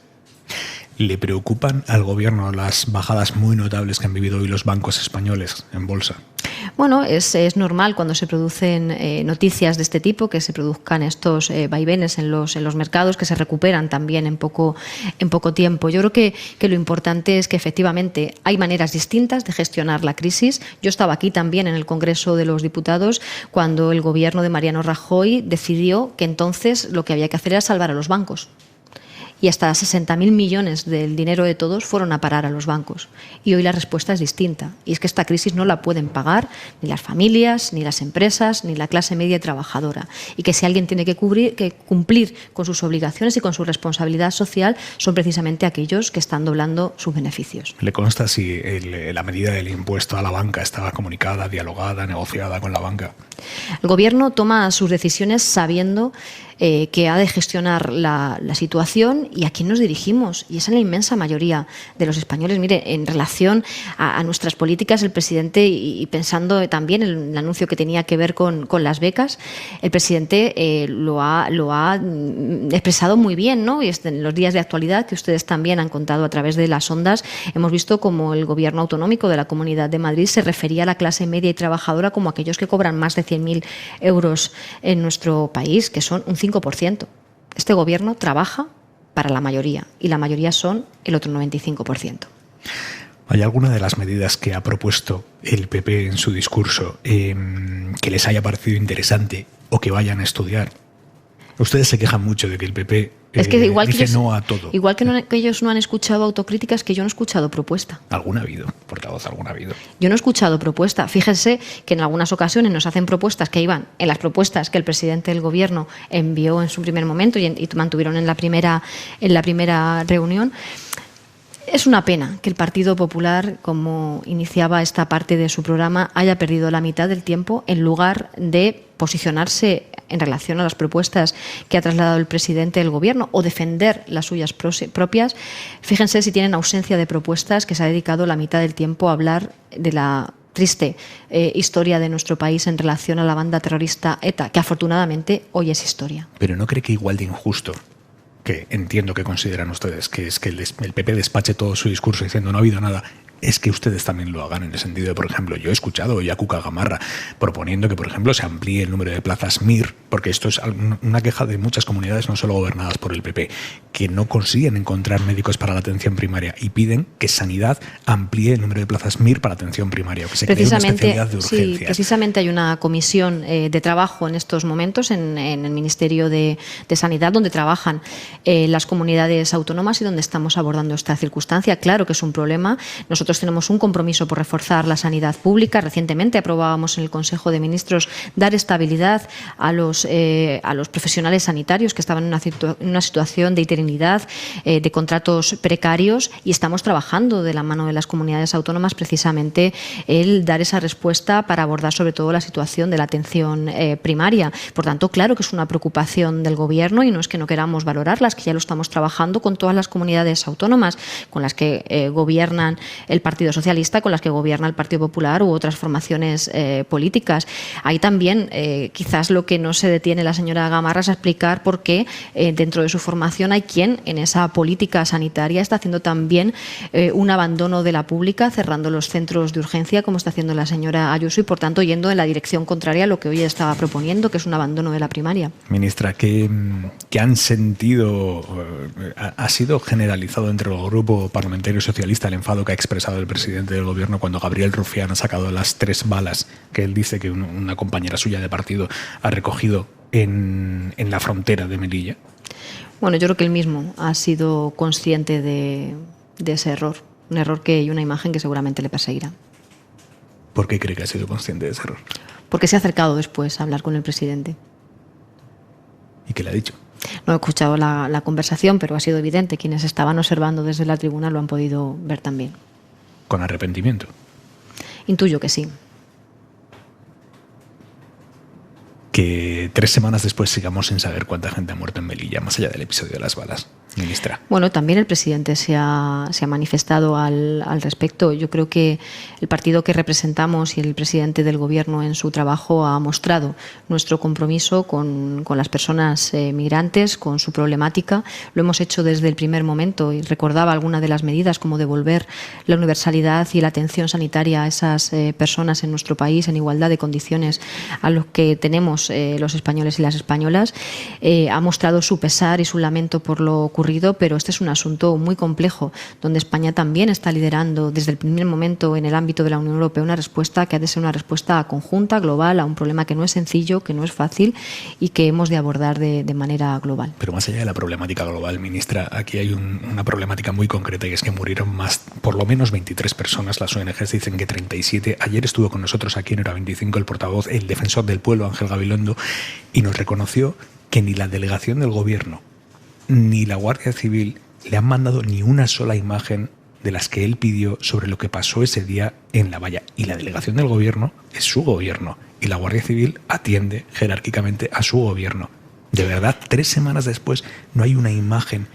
¿Le preocupan al gobierno las bajadas muy notables que han vivido hoy los bancos españoles en bolsa? Bueno, es normal cuando se producen noticias de este tipo, que se produzcan estos vaivenes en los mercados, que se recuperan también en poco tiempo. Yo creo que lo importante es que efectivamente hay maneras distintas de gestionar la crisis. Yo estaba aquí también en el Congreso de los Diputados cuando el gobierno de Mariano Rajoy decidió que entonces lo que había que hacer era salvar a los bancos. Y hasta 60.000 millones del dinero de todos fueron a parar a los bancos. Y hoy la respuesta es distinta. Y es que esta crisis no la pueden pagar ni las familias, ni las empresas, ni la clase media y trabajadora. Y que si alguien tiene que cumplir con sus obligaciones y con su responsabilidad social, son precisamente aquellos que están doblando sus beneficios. ¿Le consta si la medida del impuesto a la banca estaba comunicada, dialogada, negociada con la banca? El Gobierno toma sus decisiones sabiendo que ha de gestionar la situación y a quién nos dirigimos. Y es a la inmensa mayoría de los españoles. Mire, en relación a nuestras políticas, el presidente, y pensando también en el anuncio que tenía que ver con las becas, el presidente lo ha expresado muy bien, ¿no? Y en los días de actualidad, que ustedes también han contado a través de las ondas, hemos visto como el Gobierno autonómico de la Comunidad de Madrid se refería a la clase media y trabajadora como aquellos que cobran más de 100.000 euros en nuestro país, que son un 5%. Este gobierno trabaja para la mayoría y la mayoría son el otro 95%. ¿Hay alguna de las medidas que ha propuesto el PP en su discurso que les haya parecido interesante o que vayan a estudiar? Ustedes se quejan mucho de que el PP es que igual dice que ellos, no a todo. Igual que ellos no han escuchado autocríticas, que yo no he escuchado propuesta. Alguna ha habido, portavoz, alguna ha habido. Yo no he escuchado propuesta. Fíjense que en algunas ocasiones nos hacen propuestas que iban en las propuestas que el presidente del Gobierno envió en su primer momento y mantuvieron en la primera reunión. Es una pena que el Partido Popular, como iniciaba esta parte de su programa, haya perdido la mitad del tiempo en lugar de posicionarse en relación a las propuestas que ha trasladado el presidente del Gobierno o defender las suyas propias. Fíjense si tienen ausencia de propuestas, que se ha dedicado la mitad del tiempo a hablar de la triste historia de nuestro país en relación a la banda terrorista ETA, que afortunadamente hoy es historia. Pero ¿no cree que igual de injusto, que entiendo que consideran ustedes, que es que el PP despache todo su discurso diciendo no ha habido nada, es que ustedes también lo hagan en el sentido de, por ejemplo, yo he escuchado hoy a Cuca Gamarra proponiendo que, por ejemplo, se amplíe el número de plazas MIR, porque esto es una queja de muchas comunidades, no solo gobernadas por el PP, que no consiguen encontrar médicos para la atención primaria y piden que Sanidad amplíe el número de plazas MIR para atención primaria, o que se cree una especialidad de urgencias. Sí, precisamente hay una comisión de trabajo en estos momentos en el Ministerio de Sanidad, donde trabajan las comunidades autónomas y donde estamos abordando esta circunstancia. Claro que es un problema. Nosotros tenemos un compromiso por reforzar la sanidad pública. Recientemente aprobábamos en el Consejo de Ministros dar estabilidad a los profesionales sanitarios que estaban en una situación de interinidad, de contratos precarios, y estamos trabajando de la mano de las comunidades autónomas precisamente el dar esa respuesta para abordar sobre todo la situación de la atención primaria. Por tanto, claro que es una preocupación del Gobierno y no es que no queramos valorarlas, que ya lo estamos trabajando con todas las comunidades autónomas con las que gobiernan el Partido Socialista, con las que gobierna el Partido Popular u otras formaciones políticas. Ahí también quizás lo que no se detiene la señora Gamarra es a explicar por qué dentro de su formación hay quien en esa política sanitaria está haciendo también un abandono de la pública, cerrando los centros de urgencia como está haciendo la señora Ayuso y por tanto yendo en la dirección contraria a lo que hoy estaba proponiendo, que es un abandono de la primaria. Ministra, ¿qué han sentido? ¿Ha sido generalizado entre el grupo parlamentario socialista el enfado que ha expresado el presidente del Gobierno cuando Gabriel Rufián ha sacado las 3 balas que él dice que una compañera suya de partido ha recogido en la frontera de Melilla? Bueno, yo creo que él mismo ha sido consciente de ese error, un error y una imagen que seguramente le perseguirá. ¿Por qué cree que ha sido consciente de ese error? Porque se ha acercado después a hablar con el presidente. ¿Y qué le ha dicho? No he escuchado la conversación, pero ha sido evidente. Quienes estaban observando desde la tribuna lo han podido ver también. ¿Con arrepentimiento? Intuyo que sí. Que 3 semanas después sigamos sin saber cuánta gente ha muerto en Melilla, más allá del episodio de las balas, ministra. Bueno, también el presidente se ha manifestado al respecto. Yo creo que el partido que representamos y el presidente del Gobierno en su trabajo ha mostrado nuestro compromiso con las personas migrantes, con su problemática. Lo hemos hecho desde el primer momento y recordaba algunas de las medidas como devolver la universalidad y la atención sanitaria a esas personas en nuestro país en igualdad de condiciones a los que tenemos los españoles y las españolas. Ha mostrado su pesar y su lamento por lo ocurrido, pero este es un asunto muy complejo, donde España también está liderando desde el primer momento en el ámbito de la Unión Europea una respuesta que ha de ser una respuesta conjunta, global, a un problema que no es sencillo, que no es fácil y que hemos de abordar de manera global. Pero más allá de la problemática global, ministra, aquí hay una problemática muy concreta y es que murieron por lo menos 23 personas. Las ONGs dicen que 37. Ayer estuvo con nosotros aquí en Hora 25 el portavoz, el defensor del pueblo, Ángel Gabilondo, y nos reconoció que ni la delegación del Gobierno ni la Guardia Civil le han mandado ni una sola imagen de las que él pidió sobre lo que pasó ese día en La Valla. Y la delegación del Gobierno es su Gobierno y la Guardia Civil atiende jerárquicamente a su Gobierno. De verdad, 3 semanas después no hay una imagen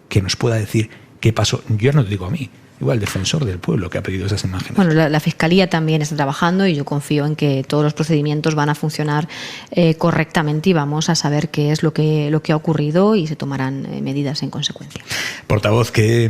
que nos pueda decir qué pasó. Yo no te digo a mí, igual el defensor del pueblo que ha pedido esas imágenes. Bueno, la Fiscalía también está trabajando y yo confío en que todos los procedimientos van a funcionar correctamente y vamos a saber qué es lo que ha ocurrido y se tomarán medidas en consecuencia. Portavoz, ¿qué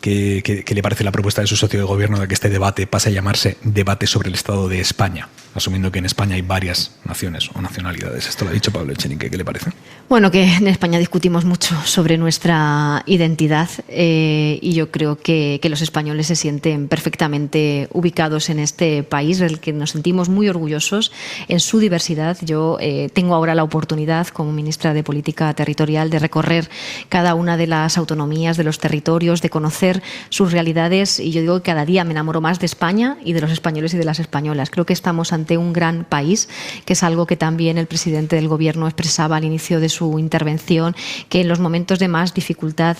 le parece la propuesta de su socio de gobierno de que este debate pase a llamarse debate sobre el Estado de España? asumiendo que en España hay varias naciones o nacionalidades. Esto lo ha dicho Pablo Echenique, ¿qué le parece? Bueno, que en España discutimos mucho sobre nuestra identidad y yo creo que los españoles se sienten perfectamente ubicados en este país, del que nos sentimos muy orgullosos en su diversidad. Yo tengo ahora la oportunidad, como ministra de Política Territorial, de recorrer cada una de las autonomías, de los territorios, de conocer sus realidades, y yo digo que cada día me enamoro más de España y de los españoles y de las españolas. Creo que estamos ante un gran país, que es algo que también el presidente del Gobierno expresaba al inicio de su intervención, que en los momentos de más dificultad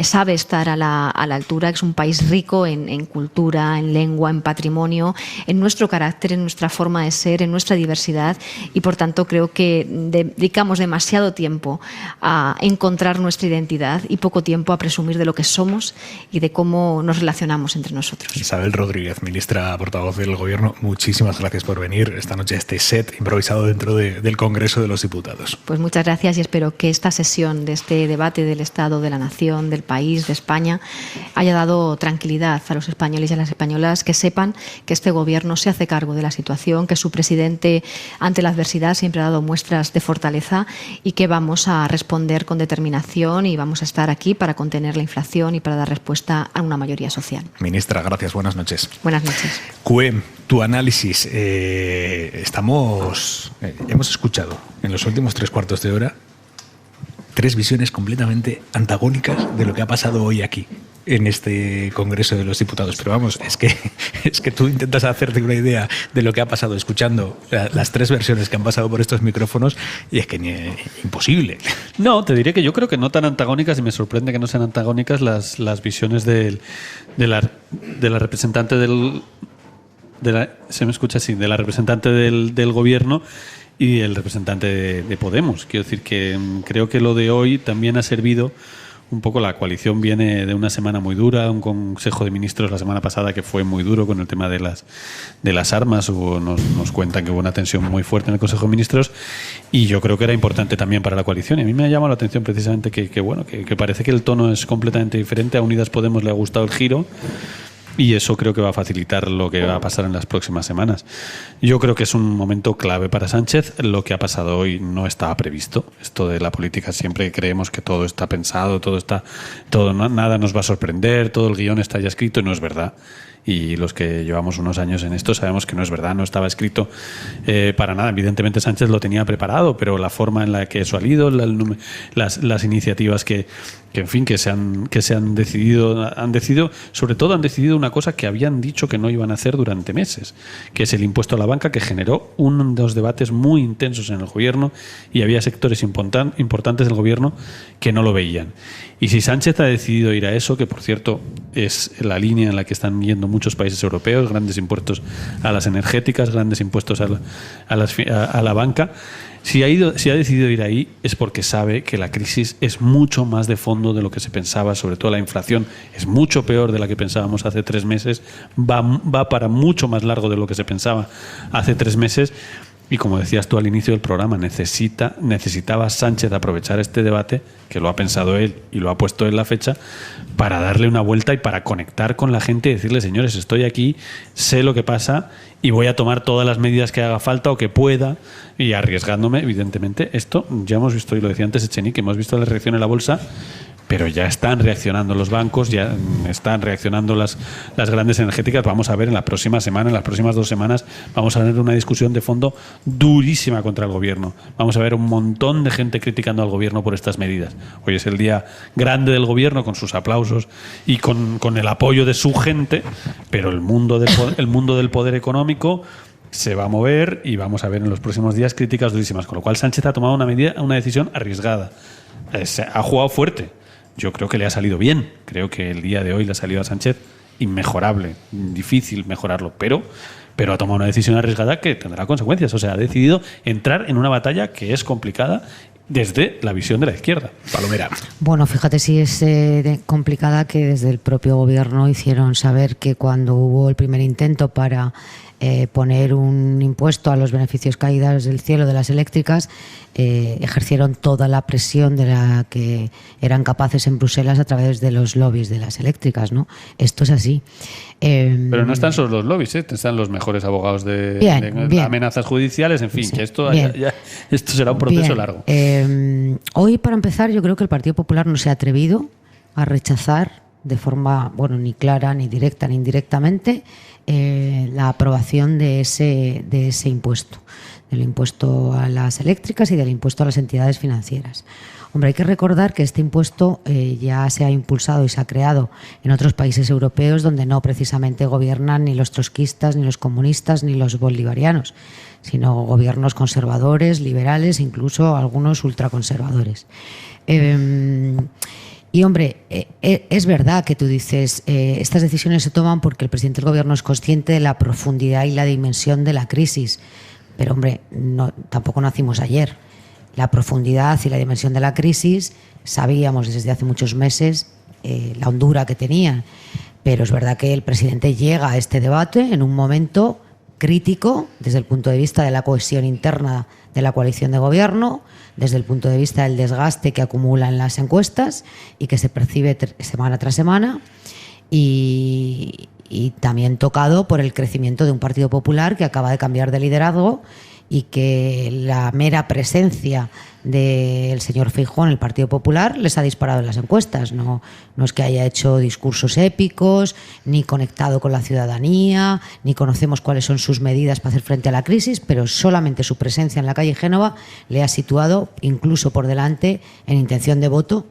sabe estar a la altura, que es un país rico en cultura, en lengua, en patrimonio, en nuestro carácter, en nuestra forma de ser, en nuestra diversidad, y por tanto creo que dedicamos demasiado tiempo a encontrar nuestra identidad y poco tiempo a presumir de lo que somos y de cómo nos relacionamos entre nosotros. Isabel Rodríguez, ministra portavoz del Gobierno, muchísimas gracias por venir esta noche a este set improvisado dentro del Congreso de los Diputados. Pues muchas gracias, y espero que esta sesión de este debate del Estado, de la Nación, del país, de España, haya dado tranquilidad a los españoles y a las españolas, que sepan que este Gobierno se hace cargo de la situación, que su presidente ante la adversidad siempre ha dado muestras de fortaleza y que vamos a responder con determinación y vamos a estar aquí para contener la inflación y para dar respuesta a una mayoría social. Ministra, gracias. Buenas noches. Buenas noches. Cue, tu análisis. Hemos escuchado en los últimos 3/4 de hora 3 visiones completamente antagónicas de lo que ha pasado hoy aquí, en este Congreso de los Diputados. Pero vamos, es que tú intentas hacerte una idea de lo que ha pasado escuchando las 3 versiones que han pasado por estos micrófonos, y es que imposible. No, te diré que yo creo que no tan antagónicas, y me sorprende que no sean antagónicas las visiones de la representante se me escucha así, de la representante del Gobierno y el representante de Podemos. Quiero decir que creo que lo de hoy también ha servido un poco. La coalición viene de una semana muy dura, un Consejo de Ministros la semana pasada que fue muy duro con el tema de las armas. Nos cuentan que hubo una tensión muy fuerte en el Consejo de Ministros, y yo creo que era importante también para la coalición. Y a mí me ha llamado la atención precisamente que parece que el tono es completamente diferente. A Unidas Podemos le ha gustado el giro, y eso creo que va a facilitar lo que va a pasar en las próximas semanas. Yo creo que es un momento clave para Sánchez. Lo que ha pasado hoy no estaba previsto. Esto de la política, siempre creemos que todo está pensado, nada nos va a sorprender, todo el guión está ya escrito, y no es verdad. Y los que llevamos unos años en esto sabemos que no es verdad, no estaba escrito para nada. Evidentemente Sánchez lo tenía preparado, pero la forma en la que eso ha salido, las iniciativas que se han decidido, sobre todo han decidido una cosa que habían dicho que no iban a hacer durante meses, que es el impuesto a la banca, que generó unos debates muy intensos en el Gobierno, y había sectores importantes del Gobierno que no lo veían. Y si Sánchez ha decidido ir a eso, que por cierto es la línea en la que están yendo muchos países europeos, grandes impuestos a las energéticas, grandes impuestos a la banca, si ha decidido ir ahí es porque sabe que la crisis es mucho más de fondo de lo que se pensaba. Sobre todo la inflación es mucho peor de la que pensábamos hace 3 meses, va para mucho más largo de lo que se pensaba hace 3 meses. Y como decías tú al inicio del programa, necesitaba Sánchez aprovechar este debate, que lo ha pensado él y lo ha puesto en la fecha, para darle una vuelta y para conectar con la gente y decirle: señores, estoy aquí, sé lo que pasa y voy a tomar todas las medidas que haga falta o que pueda, y arriesgándome, evidentemente. Esto ya hemos visto, y lo decía antes Echenique, hemos visto la reacción en la bolsa, pero ya están reaccionando los bancos, ya están reaccionando las grandes energéticas. Vamos a ver en la próxima semana, en las próximas 2 semanas, vamos a tener una discusión de fondo durísima contra el Gobierno. Vamos a ver un montón de gente criticando al Gobierno por estas medidas. Hoy es el día grande del Gobierno, con sus aplausos y con el apoyo de su gente, pero el mundo del poder económico se va a mover, y vamos a ver en los próximos días críticas durísimas. Con lo cual Sánchez ha tomado una decisión arriesgada. Ha jugado fuerte. Yo creo que le ha salido bien. Creo que el día de hoy le ha salido a Sánchez inmejorable, difícil mejorarlo, pero ha tomado una decisión arriesgada que tendrá consecuencias. O sea, ha decidido entrar en una batalla que es complicada desde la visión de la izquierda. Palomera. Bueno, fíjate si es complicada, que desde el propio Gobierno hicieron saber que cuando hubo el primer intento para poner un impuesto a los beneficios caídos del cielo de las eléctricas, ejercieron toda la presión de la que eran capaces en Bruselas a través de los lobbies de las eléctricas, ¿no? Esto es así. Pero no están solo los lobbies, están los mejores abogados de amenazas judiciales, en fin, sí, que esto será un proceso largo. Hoy, para empezar, yo creo que el Partido Popular no se ha atrevido a rechazar de forma, ni clara, ni directa, ni indirectamente, la aprobación de ese impuesto, del impuesto a las eléctricas y del impuesto a las entidades financieras. Hombre, hay que recordar que este impuesto ya se ha impulsado y se ha creado en otros países europeos donde no precisamente gobiernan ni los trotskistas, ni los comunistas, ni los bolivarianos, sino gobiernos conservadores, liberales, incluso algunos ultraconservadores. Y hombre, es verdad que tú dices, estas decisiones se toman porque el presidente del gobierno es consciente de la profundidad y la dimensión de la crisis. Pero hombre, tampoco nacimos ayer. La profundidad y la dimensión de la crisis sabíamos desde hace muchos meses la hondura que tenía. Pero es verdad que el presidente llega a este debate en un momento crítico desde el punto de vista de la cohesión interna de la coalición de gobierno, desde el punto de vista del desgaste que acumula en las encuestas y que se percibe semana tras semana, y también tocado por el crecimiento de un Partido Popular que acaba de cambiar de liderazgo y que la mera presencia del señor Feijóo en el Partido Popular les ha disparado en las encuestas. No es que haya hecho discursos épicos, ni conectado con la ciudadanía, ni conocemos cuáles son sus medidas para hacer frente a la crisis, pero solamente su presencia en la calle Génova le ha situado incluso por delante en intención de voto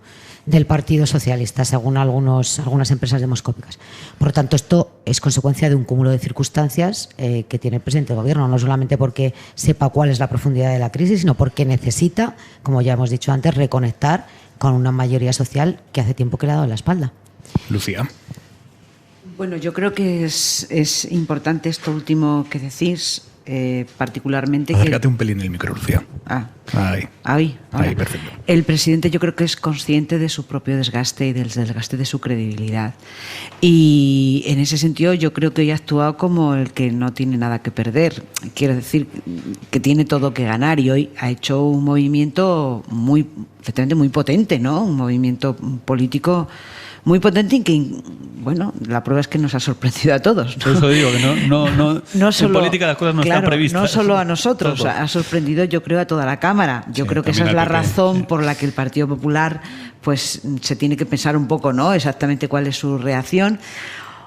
del Partido Socialista, según algunas empresas demoscópicas. Por lo tanto, esto es consecuencia de un cúmulo de circunstancias que tiene el presidente del gobierno, no solamente porque sepa cuál es la profundidad de la crisis, sino porque necesita, como ya hemos dicho antes, reconectar con una mayoría social que hace tiempo que le ha dado la espalda. Lucía. Bueno, yo creo que es importante esto último que decís, particularmente... Acércate un pelín el micro, Lucía. Ahí, perfecto. El presidente, yo creo que es consciente de su propio desgaste y del desgaste de su credibilidad. Y en ese sentido yo creo que hoy ha actuado como el que no tiene nada que perder. Quiero decir que tiene todo que ganar, y hoy ha hecho un movimiento efectivamente muy potente, ¿no? Un movimiento político muy potente, y que, bueno, la prueba es que nos ha sorprendido a todos, ¿no? Por eso digo que no solo, en política las cosas no están previstas. No solo a nosotros, ha sorprendido, yo creo, a toda la Cámara. Yo creo que esa es la razón por la que el Partido Popular pues se tiene que pensar un poco, ¿no?, exactamente cuál es su reacción.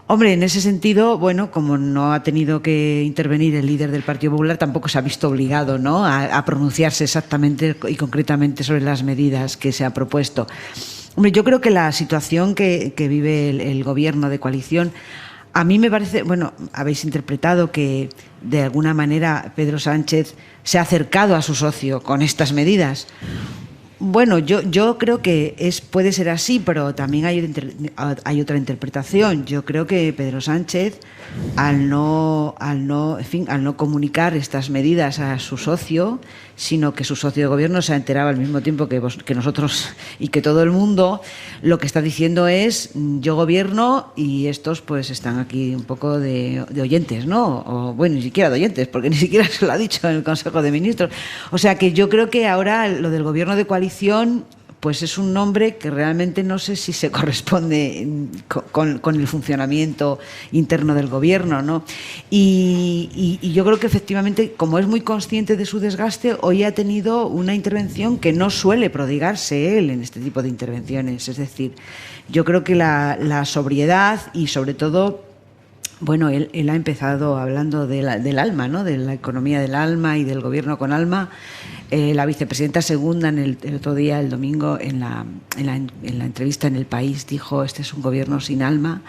Hombre, en ese sentido, bueno, como no ha tenido que intervenir el líder del Partido Popular, tampoco se ha visto obligado, ¿no?, a pronunciarse exactamente y concretamente sobre las medidas que se ha propuesto. Hombre, yo creo que la situación que vive el gobierno de coalición, a mí me parece, bueno, habéis interpretado que de alguna manera Pedro Sánchez se ha acercado a su socio con estas medidas. Bueno, yo creo que puede ser así, pero también hay otra interpretación. Yo creo que Pedro Sánchez, al no comunicar estas medidas a su socio, sino que su socio de gobierno se ha enterado al mismo tiempo que nosotros y que todo el mundo, lo que está diciendo es: yo gobierno y estos pues están aquí un poco de oyentes, ¿no? O bueno, ni siquiera de oyentes, porque ni siquiera se lo ha dicho en el Consejo de Ministros. O sea que yo creo que ahora lo del gobierno de coalición pues es un nombre que realmente no sé si se corresponde con el funcionamiento interno del gobierno, ¿no? Y yo creo que efectivamente, como es muy consciente de su desgaste, hoy ha tenido una intervención que no suele prodigarse él en este tipo de intervenciones. Es decir, yo creo que la sobriedad y sobre todo, bueno, él ha empezado hablando del alma, ¿no?, de la economía del alma y del gobierno con alma. La vicepresidenta segunda el otro día, el domingo, en la entrevista en El País, dijo: este es un gobierno sin alma.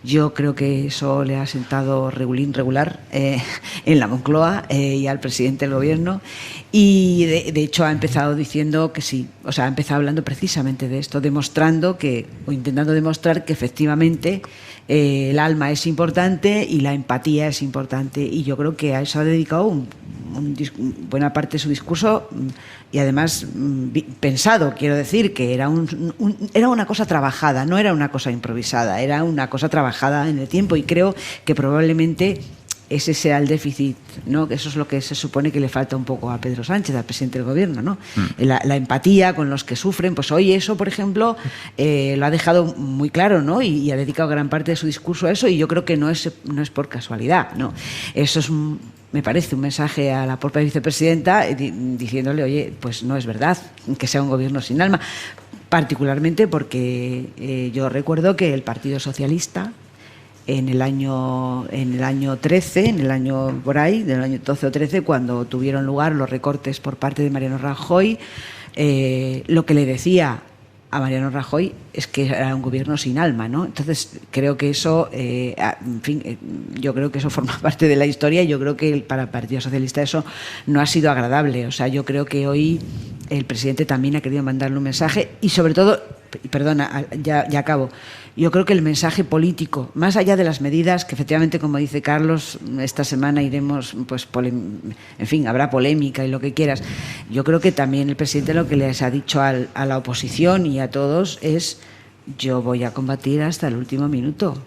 Yo creo que eso le ha sentado regular en la Moncloa y al presidente del gobierno. Y de hecho ha empezado diciendo que sí, o sea, ha empezado hablando precisamente de esto, intentando demostrar que efectivamente el alma es importante y la empatía es importante. Y yo creo que a eso ha dedicado buena parte de su discurso, y además pensado, quiero decir, que era una cosa trabajada, no era una cosa improvisada, era una cosa trabajada en el tiempo, y creo que probablemente ese sea el déficit, ¿no? Eso es lo que se supone que le falta un poco a Pedro Sánchez, al presidente del gobierno, ¿no? La empatía con los que sufren, pues hoy eso, por ejemplo, lo ha dejado muy claro, ¿no? Y ha dedicado gran parte de su discurso a eso, y yo creo que no es por casualidad, ¿no? Eso es me parece un mensaje a la propia vicepresidenta diciéndole, oye, pues no es verdad que sea un gobierno sin alma, particularmente porque yo recuerdo que el Partido Socialista en el año 13, en el año por ahí, del año 12 o 13, cuando tuvieron lugar los recortes por parte de Mariano Rajoy, lo que le decía a Mariano Rajoy es que era un gobierno sin alma, ¿no? Entonces creo que eso, en fin, yo creo que eso forma parte de la historia, y yo creo que para el Partido Socialista eso no ha sido agradable. O sea, yo creo que hoy el presidente también ha querido mandarle un mensaje, y sobre todo, perdona, ya acabo, yo creo que el mensaje político, más allá de las medidas, que efectivamente, como dice Carlos, esta semana iremos, pues, en fin, habrá polémica y lo que quieras. Yo creo que también el presidente lo que les ha dicho a la oposición y a todos es: yo voy a combatir hasta el último minuto.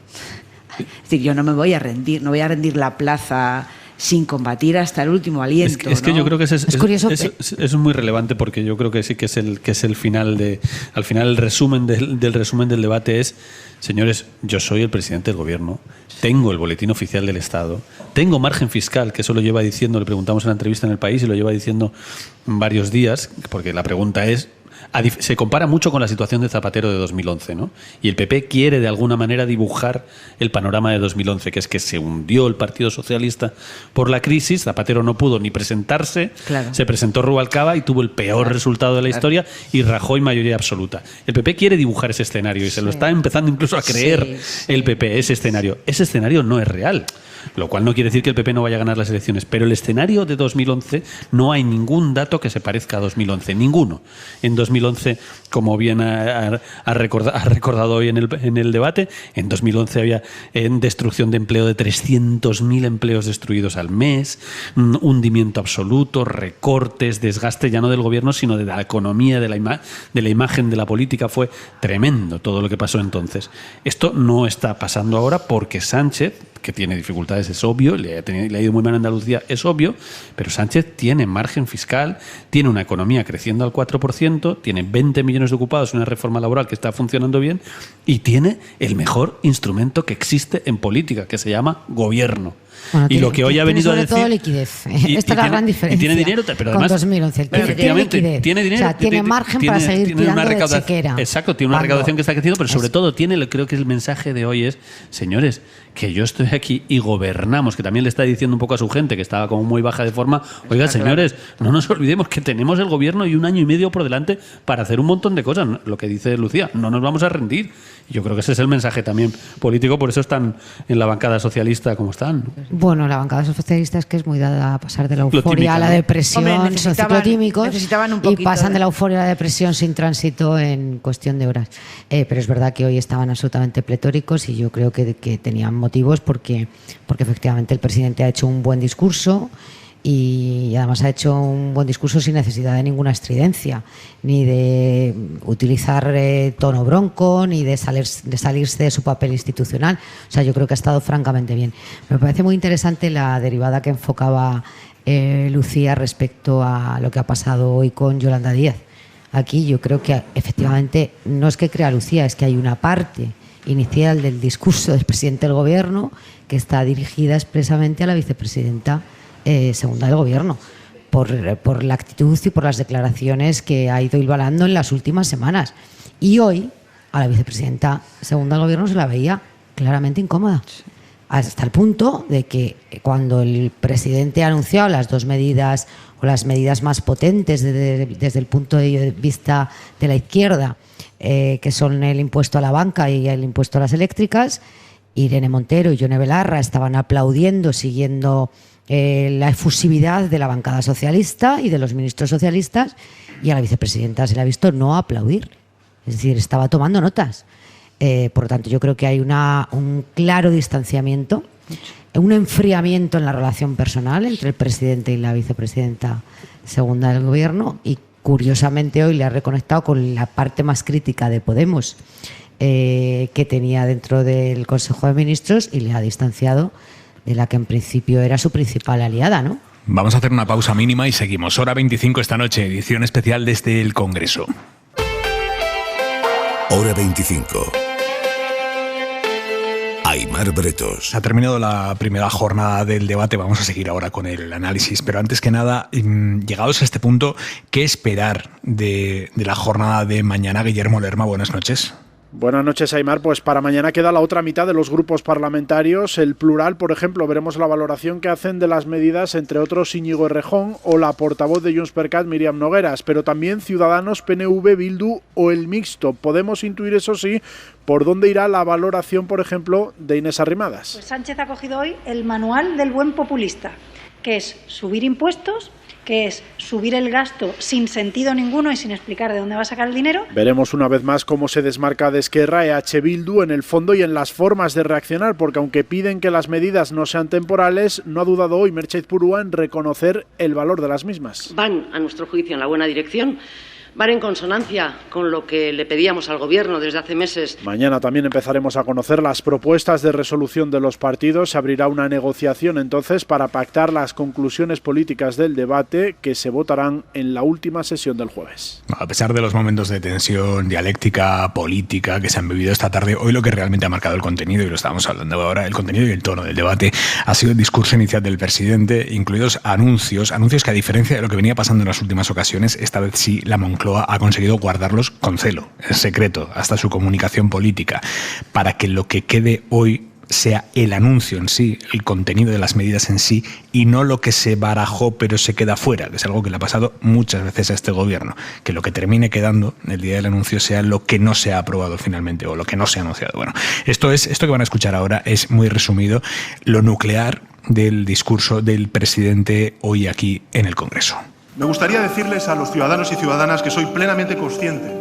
Es decir, yo no me voy a rendir, no voy a rendir la plaza sin combatir hasta el último aliento. Es que ¿no? yo creo que es curioso. Es muy relevante, porque yo creo que sí que es el final al final el resumen del resumen del debate es: señores, yo soy el presidente del gobierno, tengo el boletín oficial del Estado, tengo margen fiscal, que eso lo lleva diciendo, le preguntamos en la entrevista en El País y lo lleva diciendo varios días, porque la pregunta es, se compara mucho con la situación de Zapatero de 2011, ¿no? Y el PP quiere de alguna manera dibujar el panorama de 2011, que es que se hundió el Partido Socialista por la crisis, Zapatero no pudo ni presentarse, claro. Se presentó Rubalcaba y tuvo el peor resultado de la historia, y Rajoy mayoría absoluta. El PP quiere dibujar ese escenario y se lo está empezando incluso a creer el PP, ese escenario. Ese escenario no es real. Lo cual no quiere decir que el PP no vaya a ganar las elecciones, pero el escenario de 2011 no hay ningún dato que se parezca a 2011, ninguno. En 2011, como bien ha recordado hoy en el debate, en 2011 había destrucción de empleo de 300.000 empleos destruidos al mes, hundimiento absoluto, recortes, desgaste ya no del gobierno, sino de la economía, de la imagen de la política. Fue tremendo todo lo que pasó entonces. Esto no está pasando ahora porque Sánchez, que tiene dificultades, es obvio, le ha ido muy mal a Andalucía, es obvio, pero Sánchez tiene margen fiscal, tiene una economía creciendo al 4%, tiene 20 millones de ocupados, una reforma laboral que está funcionando bien, y tiene el mejor instrumento que existe en política, que se llama gobierno. Bueno, y lo que hoy ha venido a decir... sobre todo liquidez. Esta es la gran diferencia. Y tiene dinero, pero además... Con 2011. Tiene liquidez. Tiene dinero. O sea, tiene margen para seguir tirando de chequera. Exacto, tiene una recaudación que está creciendo, pero sobre todo creo que el mensaje de hoy es: señores, que yo estoy aquí y gobernamos, que también le está diciendo un poco a su gente, que estaba como muy baja de forma: oiga, señores, no nos olvidemos que tenemos el gobierno y 1 año y medio por delante para hacer un montón de cosas. Lo que dice Lucía, no nos vamos a rendir. Yo creo que ese es el mensaje también político, por eso están en la bancada socialista como están. Bueno, la bancada socialista es que es muy dada a pasar de la euforia a la depresión, son ciclotímicos, y pasan de la euforia a la depresión sin tránsito en cuestión de horas. Pero es verdad que hoy estaban absolutamente pletóricos, y yo creo que tenían motivos porque efectivamente el presidente ha hecho un buen discurso, y además ha hecho un buen discurso sin necesidad de ninguna estridencia, ni de utilizar tono bronco, ni de salirse de su papel institucional. O sea, yo creo que ha estado francamente bien. Me parece muy interesante la derivada que enfocaba Lucía respecto a lo que ha pasado hoy con Yolanda Díaz. Aquí yo creo que efectivamente no es que crea Lucía, es que hay una parte inicial del discurso del presidente del gobierno que está dirigida expresamente a la vicepresidenta segunda del gobierno, por la actitud y por las declaraciones que ha ido hilvanando en las últimas semanas. Y hoy a la vicepresidenta segunda del gobierno se la veía claramente incómoda, hasta el punto de que cuando el presidente ha anunciado las dos medidas, o las medidas más potentes desde el punto de vista de la izquierda, que son el impuesto a la banca y el impuesto a las eléctricas, Irene Montero y Yone Belarra estaban aplaudiendo, siguiendo la efusividad de la bancada socialista y de los ministros socialistas, y a la vicepresidenta se le ha visto no aplaudir, es decir, estaba tomando notas. Por lo tanto, yo creo que hay un claro distanciamiento, un enfriamiento en la relación personal entre el presidente y la vicepresidenta segunda del gobierno, y curiosamente hoy le ha reconectado con la parte más crítica de Podemos que tenía dentro del Consejo de Ministros, y le ha distanciado de la que en principio era su principal aliada, ¿no? Vamos a hacer una pausa mínima y seguimos. Hora 25 esta noche, edición especial desde el Congreso. Hora 25. Aimar Bretos. Ha terminado la primera jornada del debate, vamos a seguir ahora con el análisis, pero antes que nada, llegados a este punto, ¿qué esperar de la jornada de mañana? Guillermo Lerma, buenas noches. Buenas noches, Aimar. Pues para mañana queda la otra mitad de los grupos parlamentarios. El plural, por ejemplo, veremos la valoración que hacen de las medidas, entre otros Íñigo Errejón o la portavoz de Junts per Cat, Míriam Nogueras, pero también Ciudadanos, PNV, Bildu o el Mixto. Podemos intuir, eso sí, por dónde irá la valoración, por ejemplo, de Inés Arrimadas. Pues Sánchez ha cogido hoy el manual del buen populista, que es subir impuestos, que es subir el gasto sin sentido ninguno y sin explicar de dónde va a sacar el dinero. Veremos una vez más cómo se desmarca de Esquerra EH Bildu en el fondo y en las formas de reaccionar, porque aunque piden que las medidas no sean temporales, no ha dudado hoy Merche Purúa en reconocer el valor de las mismas. Van, a nuestro juicio, en la buena dirección. Van en consonancia con lo que le pedíamos al Gobierno desde hace meses. Mañana también empezaremos a conocer las propuestas de resolución de los partidos. Se abrirá una negociación entonces para pactar las conclusiones políticas del debate que se votarán en la última sesión del jueves. A pesar de los momentos de tensión dialéctica, política que se han vivido esta tarde, hoy lo que realmente ha marcado el contenido, y lo estamos hablando ahora, el contenido y el tono del debate, ha sido el discurso inicial del presidente, incluidos anuncios que a diferencia de lo que venía pasando en las últimas ocasiones, esta vez sí la Moncloa ha conseguido guardarlos con celo, en secreto, hasta su comunicación política, para que lo que quede hoy sea el anuncio en sí, el contenido de las medidas en sí, y no lo que se barajó pero se queda fuera, que es algo que le ha pasado muchas veces a este gobierno, que lo que termine quedando el día del anuncio sea lo que no se ha aprobado finalmente o lo que no se ha anunciado. Bueno, esto que van a escuchar ahora es muy resumido, lo nuclear del discurso del presidente hoy aquí en el Congreso. Me gustaría decirles a los ciudadanos y ciudadanas que soy plenamente consciente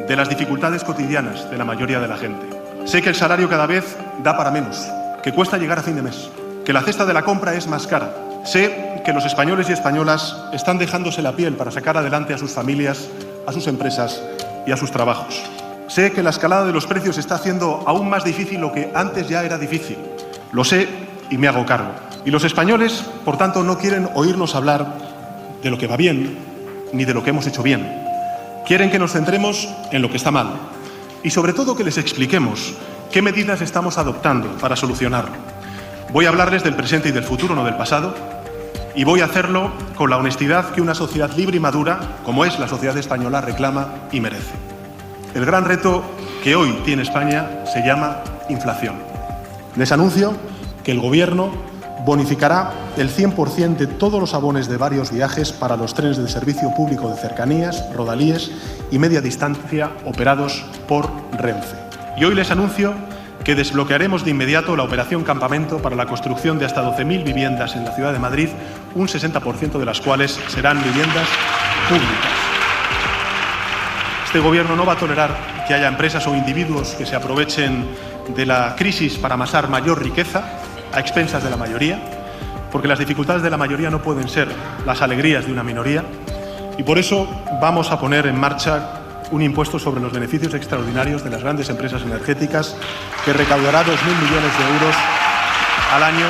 de las dificultades cotidianas de la mayoría de la gente. Sé que el salario cada vez da para menos, que cuesta llegar a fin de mes, que la cesta de la compra es más cara. Sé que los españoles y españolas están dejándose la piel para sacar adelante a sus familias, a sus empresas y a sus trabajos. Sé que la escalada de los precios está haciendo aún más difícil lo que antes ya era difícil. Lo sé y me hago cargo. Y los españoles, por tanto, no quieren oírnos hablar de lo que va bien, ni de lo que hemos hecho bien. Quieren que nos centremos en lo que está mal y sobre todo que les expliquemos qué medidas estamos adoptando para solucionarlo. Voy a hablarles del presente y del futuro, no del pasado, y voy a hacerlo con la honestidad que una sociedad libre y madura, como es la sociedad española, reclama y merece. El gran reto que hoy tiene España se llama inflación. Les anuncio que el Gobierno bonificará el 100% de todos los abonos de varios viajes para los trenes del servicio público de cercanías, rodalíes y media distancia operados por Renfe. Y hoy les anuncio que desbloquearemos de inmediato la operación Campamento para la construcción de hasta 12.000 viviendas en la ciudad de Madrid, un 60% de las cuales serán viviendas públicas. Este Gobierno no va a tolerar que haya empresas o individuos que se aprovechen de la crisis para amasar mayor riqueza a expensas de la mayoría, porque las dificultades de la mayoría no pueden ser las alegrías de una minoría, y por eso vamos a poner en marcha un impuesto sobre los beneficios extraordinarios de las grandes empresas energéticas que recaudará 2.000 millones de euros al año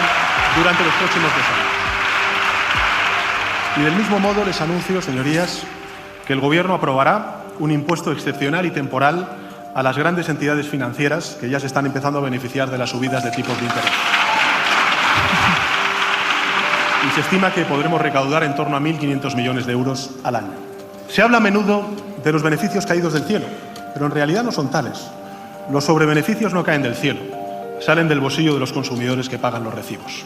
durante los próximos 2 años. Y del mismo modo les anuncio, señorías, que el Gobierno aprobará un impuesto excepcional y temporal a las grandes entidades financieras que ya se están empezando a beneficiar de las subidas de tipos de interés. Y se estima que podremos recaudar en torno a 1.500 millones de euros al año. Se habla a menudo de los beneficios caídos del cielo, pero en realidad no son tales. Los sobrebeneficios no caen del cielo, salen del bolsillo de los consumidores que pagan los recibos.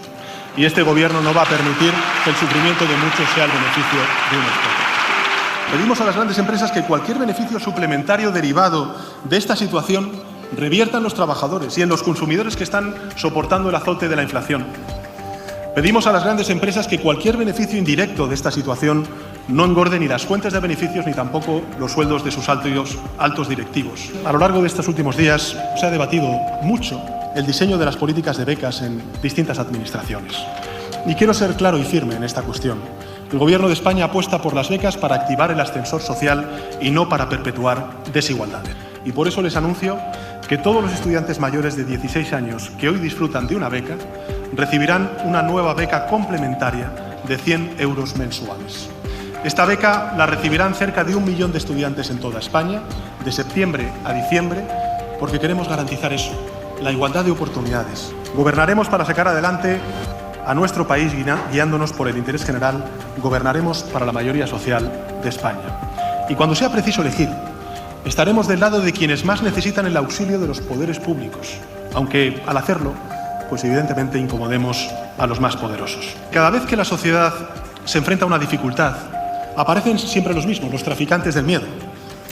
Y este Gobierno no va a permitir que el sufrimiento de muchos sea el beneficio de unos pocos. Pedimos a las grandes empresas que cualquier beneficio suplementario derivado de esta situación revierta en los trabajadores y en los consumidores que están soportando el azote de la inflación. Pedimos a las grandes empresas que cualquier beneficio indirecto de esta situación no engorde ni las cuentas de beneficios ni tampoco los sueldos de sus altos directivos. A lo largo de estos últimos días se ha debatido mucho el diseño de las políticas de becas en distintas administraciones. Y quiero ser claro y firme en esta cuestión. El Gobierno de España apuesta por las becas para activar el ascensor social y no para perpetuar desigualdades. Y por eso les anuncio que todos los estudiantes mayores de 16 años que hoy disfrutan de una beca recibirán una nueva beca complementaria de 100 euros mensuales. Esta beca la recibirán cerca de 1 millón de estudiantes en toda España, de septiembre a diciembre, porque queremos garantizar eso, la igualdad de oportunidades. Gobernaremos para sacar adelante a nuestro país guiándonos por el interés general, gobernaremos para la mayoría social de España. Y cuando sea preciso elegir, estaremos del lado de quienes más necesitan el auxilio de los poderes públicos, aunque al hacerlo, pues evidentemente incomodemos a los más poderosos. Cada vez que la sociedad se enfrenta a una dificultad, aparecen siempre los mismos, los traficantes del miedo,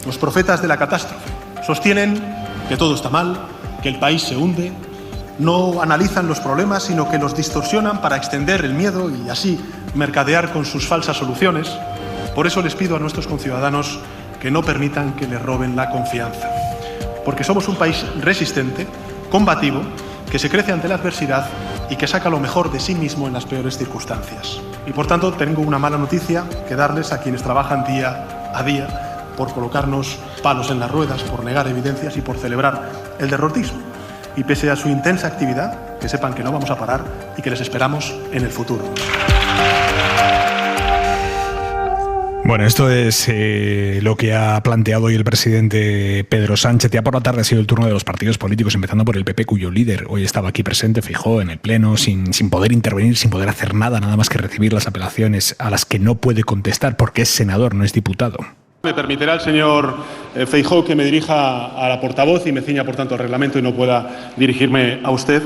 los profetas de la catástrofe. Sostienen que todo está mal, que el país se hunde, no analizan los problemas, sino que los distorsionan para extender el miedo y así mercadear con sus falsas soluciones. Por eso les pido a nuestros conciudadanos que no permitan que les roben la confianza, porque somos un país resistente, combativo, que se crece ante la adversidad y que saca lo mejor de sí mismo en las peores circunstancias. Y por tanto tengo una mala noticia que darles a quienes trabajan día a día por colocarnos palos en las ruedas, por negar evidencias y por celebrar el derrotismo. Y pese a su intensa actividad, que sepan que no vamos a parar y que les esperamos en el futuro. Bueno, esto es lo que ha planteado hoy el presidente Pedro Sánchez. Ya por la tarde ha sido el turno de los partidos políticos, empezando por el PP, cuyo líder hoy estaba aquí presente, Feijóo, en el Pleno, sin poder intervenir, sin poder hacer nada más que recibir las apelaciones a las que no puede contestar porque es senador, no es diputado. Me permitirá el señor Feijóo que me dirija a la portavoz y me ciña, por tanto, al reglamento y no pueda dirigirme a usted.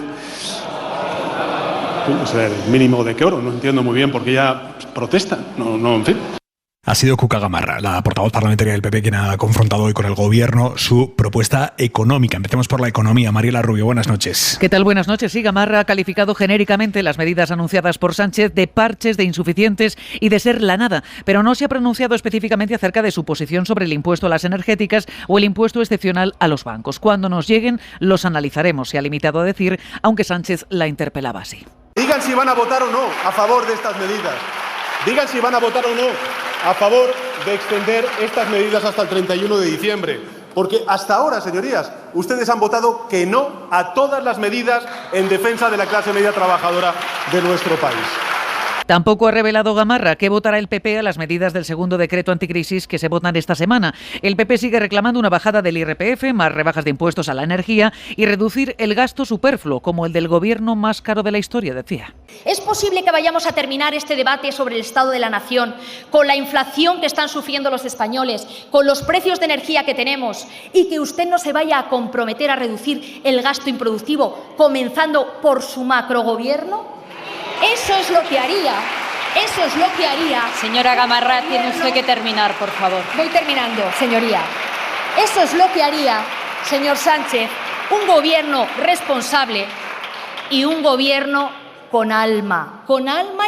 Es el mínimo decoro, no entiendo muy bien por qué ella protesta. No, en fin. Ha sido Cuca Gamarra, la portavoz parlamentaria del PP, quien ha confrontado hoy con el Gobierno su propuesta económica. Empecemos por la economía. Mariela Rubio, buenas noches. ¿Qué tal? Buenas noches. Sí, Gamarra ha calificado genéricamente las medidas anunciadas por Sánchez de parches, de insuficientes y de ser la nada, pero no se ha pronunciado específicamente acerca de su posición sobre el impuesto a las energéticas o el impuesto excepcional a los bancos. Cuando nos lleguen, los analizaremos, se ha limitado a decir, aunque Sánchez la interpelaba así. Digan si van a votar o no a favor de estas medidas. Digan si van a votar o no a favor de extender estas medidas hasta el 31 de diciembre. Porque hasta ahora, señorías, ustedes han votado que no a todas las medidas en defensa de la clase media trabajadora de nuestro país. Tampoco ha revelado Gamarra qué votará el PP a las medidas del segundo decreto anticrisis que se votan esta semana. El PP sigue reclamando una bajada del IRPF, más rebajas de impuestos a la energía y reducir el gasto superfluo, como el del gobierno más caro de la historia, decía. ¿Es posible que vayamos a terminar este debate sobre el estado de la nación con la inflación que están sufriendo los españoles, con los precios de energía que tenemos y que usted no se vaya a comprometer a reducir el gasto improductivo, comenzando por su macrogobierno? Eso es lo que haría. Señora Gamarra, tiene usted que terminar, por favor. Voy terminando, señoría. Eso es lo que haría, señor Sánchez, un gobierno responsable y un gobierno con alma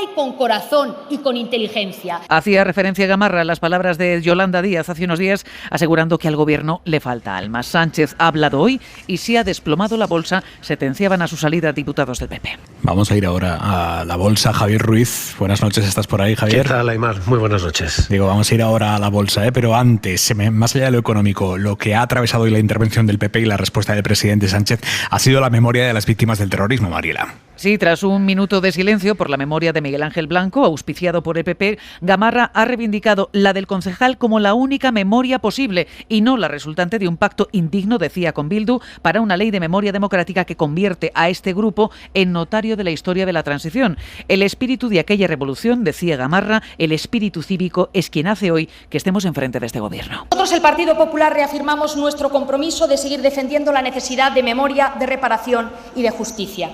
y con corazón y con inteligencia. Hacía referencia Gamarra a las palabras de Yolanda Díaz hace unos días, asegurando que al gobierno le falta alma. Sánchez ha hablado hoy y si ha desplomado la bolsa, sentenciaban a su salida diputados del PP. Vamos a ir ahora a la bolsa. Javier Ruiz, buenas noches, ¿estás por ahí, Javier? ¿Qué tal, Aymar? Muy buenas noches. Digo, vamos a ir ahora a la bolsa, pero antes, más allá de lo económico, lo que ha atravesado hoy la intervención del PP y la respuesta del presidente Sánchez ha sido la memoria de las víctimas del terrorismo, Mariela. Sí, tras un minuto de silencio por la memoria de Miguel Ángel Blanco, auspiciado por el PP, Gamarra ha reivindicado la del concejal como la única memoria posible y no la resultante de un pacto indigno, decía, con Bildu, para una ley de memoria democrática que convierte a este grupo en notario de la historia de la transición. El espíritu de aquella revolución, decía Gamarra, el espíritu cívico es quien hace hoy que estemos enfrente de este gobierno. Nosotros, el Partido Popular, reafirmamos nuestro compromiso de seguir defendiendo la necesidad de memoria, de reparación y de justicia.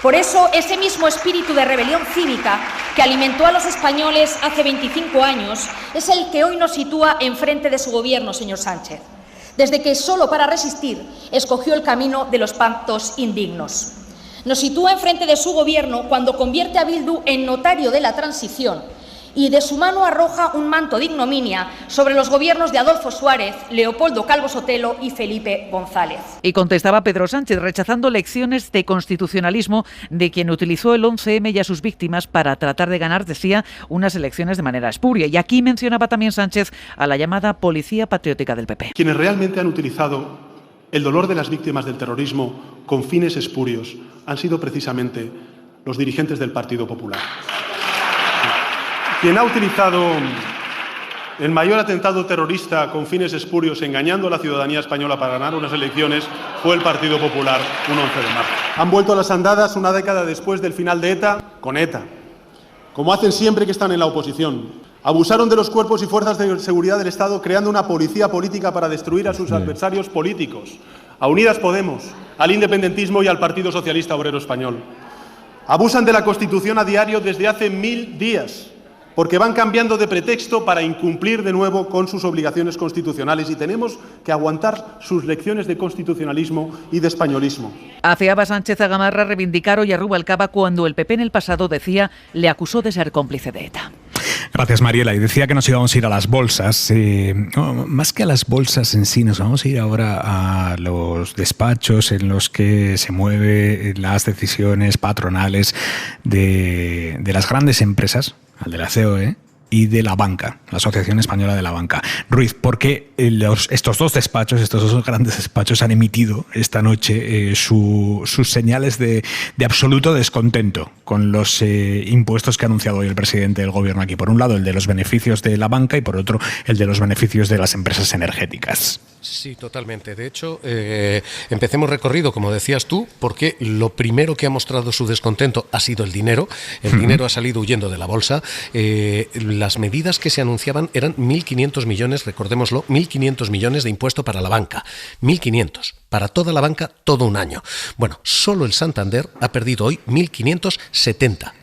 Por eso, ese mismo espíritu de rebelión cívica que alimentó a los españoles hace 25 años es el que hoy nos sitúa enfrente de su gobierno, señor Sánchez, desde que solo para resistir escogió el camino de los pactos indignos. Nos sitúa enfrente de su gobierno cuando convierte a Bildu en notario de la transición y de su mano arroja un manto de ignominia sobre los gobiernos de Adolfo Suárez, Leopoldo Calvo Sotelo y Felipe González. Y contestaba Pedro Sánchez, rechazando lecciones de constitucionalismo de quien utilizó el 11M y a sus víctimas para tratar de ganar, decía, unas elecciones de manera espuria. Y aquí mencionaba también Sánchez a la llamada Policía Patriótica del PP. Quienes realmente han utilizado el dolor de las víctimas del terrorismo con fines espurios han sido precisamente los dirigentes del Partido Popular. Quien ha utilizado el mayor atentado terrorista con fines espurios engañando a la ciudadanía española para ganar unas elecciones fue el Partido Popular un 11 de marzo. Han vuelto a las andadas una década después del final de ETA con ETA, como hacen siempre que están en la oposición. Abusaron de los cuerpos y fuerzas de seguridad del Estado creando una policía política para destruir a sus adversarios políticos, a Unidas Podemos, al independentismo y al Partido Socialista Obrero Español. Abusan de la Constitución a diario desde hace 1000 días, porque van cambiando de pretexto para incumplir de nuevo con sus obligaciones constitucionales y tenemos que aguantar sus lecciones de constitucionalismo y de españolismo. Afeaba Sánchez a Gamarra reivindicar hoy a Rubalcaba cuando el PP en el pasado decía le acusó de ser cómplice de ETA. Gracias, Mariela. Y decía que nos íbamos a ir a las bolsas. Más que a las bolsas en sí, nos vamos a ir ahora a los despachos en los que se mueven las decisiones patronales de las grandes empresas, al de la COE y de la banca, la Asociación Española de la Banca. Ruiz, ¿por qué estos dos grandes despachos han emitido esta noche sus señales de absoluto descontento con los impuestos que ha anunciado hoy el presidente del gobierno aquí? Por un lado, el de los beneficios de la banca y por otro, el de los beneficios de las empresas energéticas. Sí, totalmente. De hecho, empecemos recorrido, como decías tú, porque lo primero que ha mostrado su descontento ha sido el dinero. El dinero ha salido huyendo de la bolsa. Las medidas que se anunciaban eran 1.500 millones, recordémoslo, 1.500 millones de impuesto para la banca. 1.500. Para toda la banca, todo un año. Bueno, solo el Santander ha perdido hoy 1.570.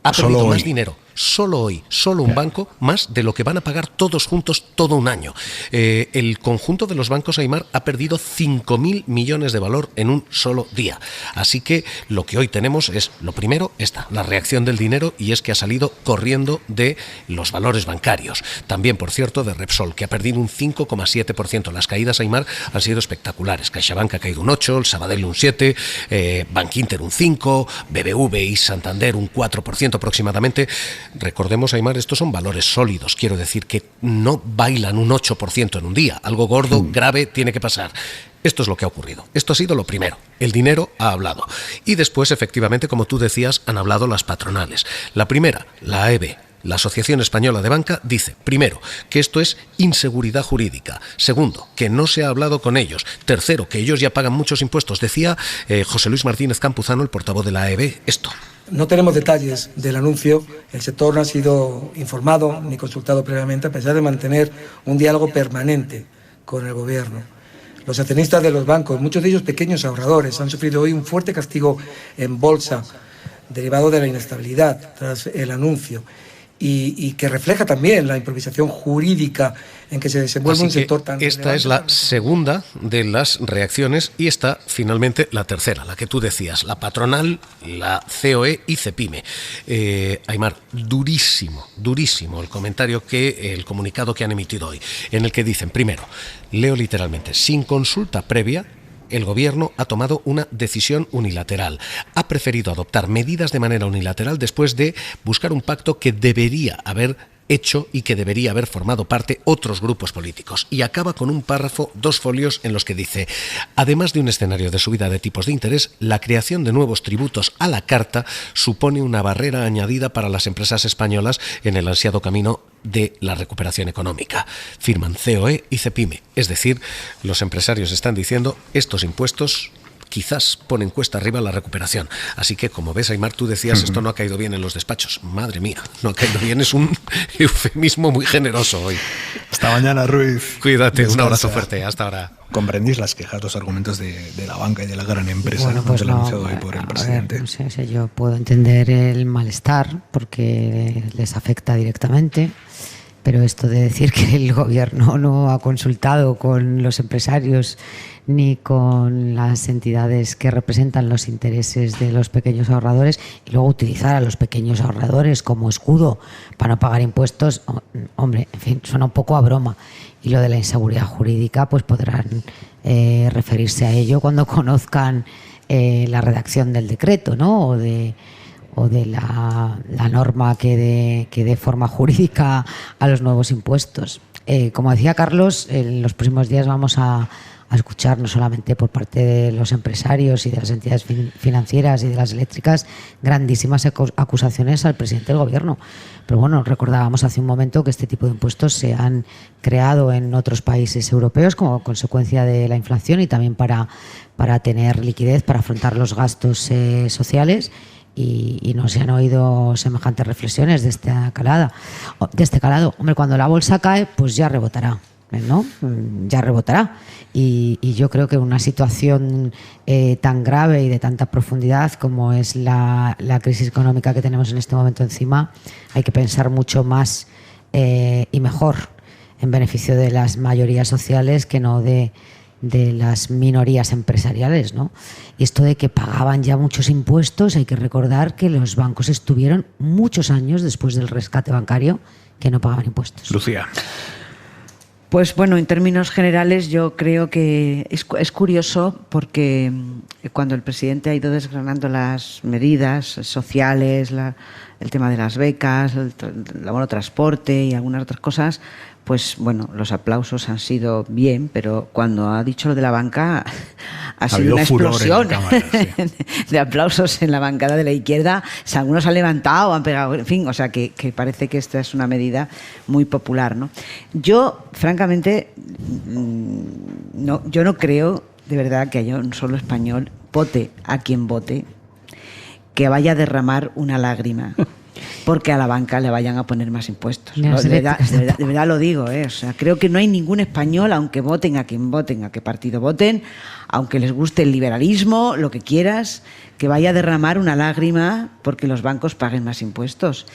Ha perdido más dinero. Solo hoy, solo un banco, más de lo que van a pagar todos juntos todo un año. El conjunto de los bancos, Aimar, ha perdido 5.000 millones de valor en un solo día. Así que lo que hoy tenemos es, lo primero, la reacción del dinero, y es que ha salido corriendo de los valores bancarios. También, por cierto, de Repsol, que ha perdido un 5,7%. Las caídas, Aimar, han sido espectaculares. CaixaBank ha caído un 8%, el Sabadell un 7%, Bankinter un 5%, BBV y Santander un 4% aproximadamente. Recordemos, Aimar, estos son valores sólidos, quiero decir que no bailan un 8% en un día, algo gordo, grave, tiene que pasar. Esto es lo que ha ocurrido. Esto ha sido lo primero. El dinero ha hablado. Y después, efectivamente, como tú decías, han hablado las patronales. La primera, la AEB, la Asociación Española de Banca, dice, primero, que esto es inseguridad jurídica. Segundo, que no se ha hablado con ellos. Tercero, que ellos ya pagan muchos impuestos. Decía José Luis Martínez Campuzano, el portavoz de la AEB, esto. No tenemos detalles del anuncio, el sector no ha sido informado ni consultado previamente, a pesar de mantener un diálogo permanente con el Gobierno. Los accionistas de los bancos, muchos de ellos pequeños ahorradores, han sufrido hoy un fuerte castigo en bolsa, derivado de la inestabilidad tras el anuncio, y que refleja también la improvisación jurídica en que se desenvuelve un sector tan relevante. Esta es la segunda de las reacciones y está finalmente la tercera, la que tú decías, la patronal, la COE y Cepime. Aimar, durísimo el comentario el comunicado que han emitido hoy, en el que dicen, primero, leo literalmente, sin consulta previa, el Gobierno ha tomado una decisión unilateral. Ha preferido adoptar medidas de manera unilateral después de buscar un pacto que debería haber hecho y que debería haber formado parte otros grupos políticos. Y acaba con un párrafo, 2 folios, en los que dice, además de un escenario de subida de tipos de interés, la creación de nuevos tributos a la carta supone una barrera añadida para las empresas españolas en el ansiado camino de la recuperación económica. Firman COE y Cepime. Es decir, los empresarios están diciendo, estos impuestos quizás ponen cuesta arriba la recuperación. Así que, como ves, Aimar, tú decías, esto no ha caído bien en los despachos. Madre mía, no ha caído bien, es un eufemismo muy generoso hoy. Hasta mañana, Ruiz. Cuídate, descansa. Un abrazo fuerte, hasta ahora. ¿Comprendís las quejas, los argumentos de la banca y de la gran empresa? Bueno, pues anunciado hoy por el presidente. No sé, yo puedo entender el malestar porque les afecta directamente. Pero esto de decir que el Gobierno no ha consultado con los empresarios ni con las entidades que representan los intereses de los pequeños ahorradores y luego utilizar a los pequeños ahorradores como escudo para no pagar impuestos, hombre, en fin, suena un poco a broma. Y lo de la inseguridad jurídica, pues podrán referirse a ello cuando conozcan la redacción del decreto, ¿no? O de la norma que dé forma jurídica a los nuevos impuestos. Como decía Carlos, en los próximos días vamos a escuchar no solamente por parte de los empresarios y de las entidades financieras y de las eléctricas grandísimas acusaciones al presidente del gobierno. Pero bueno, recordábamos hace un momento que este tipo de impuestos se han creado en otros países europeos como consecuencia de la inflación y también para tener liquidez para afrontar los gastos sociales. Y no se han oído semejantes reflexiones de este calado. Hombre, cuando la bolsa cae, pues ya rebotará, ¿no? Ya rebotará. Y yo creo que una situación tan grave y de tanta profundidad como es la crisis económica que tenemos en este momento encima, hay que pensar mucho más y mejor en beneficio de las mayorías sociales que no de las minorías empresariales, ¿no? Y esto de que pagaban ya muchos impuestos, hay que recordar que los bancos estuvieron muchos años después del rescate bancario que no pagaban impuestos. Lucía. Pues bueno, en términos generales yo creo que es curioso porque cuando el presidente ha ido desgranando las medidas sociales, el tema de las becas, el abono transporte y algunas otras cosas, pues bueno, los aplausos han sido bien, pero cuando ha dicho lo de la banca ha sido una explosión de aplausos en la bancada de la izquierda. O sea, algunos han levantado, han pegado, en fin, o sea que parece que esta es una medida muy popular, ¿no? Yo, francamente, yo no creo de verdad que haya un solo español, vote a quien vote, que vaya a derramar una lágrima porque a la banca le vayan a poner más impuestos. No, de verdad lo digo, O sea, creo que no hay ningún español, aunque voten a quien voten, a qué partido voten, aunque les guste el liberalismo, lo que quieras, que vaya a derramar una lágrima porque los bancos paguen más impuestos.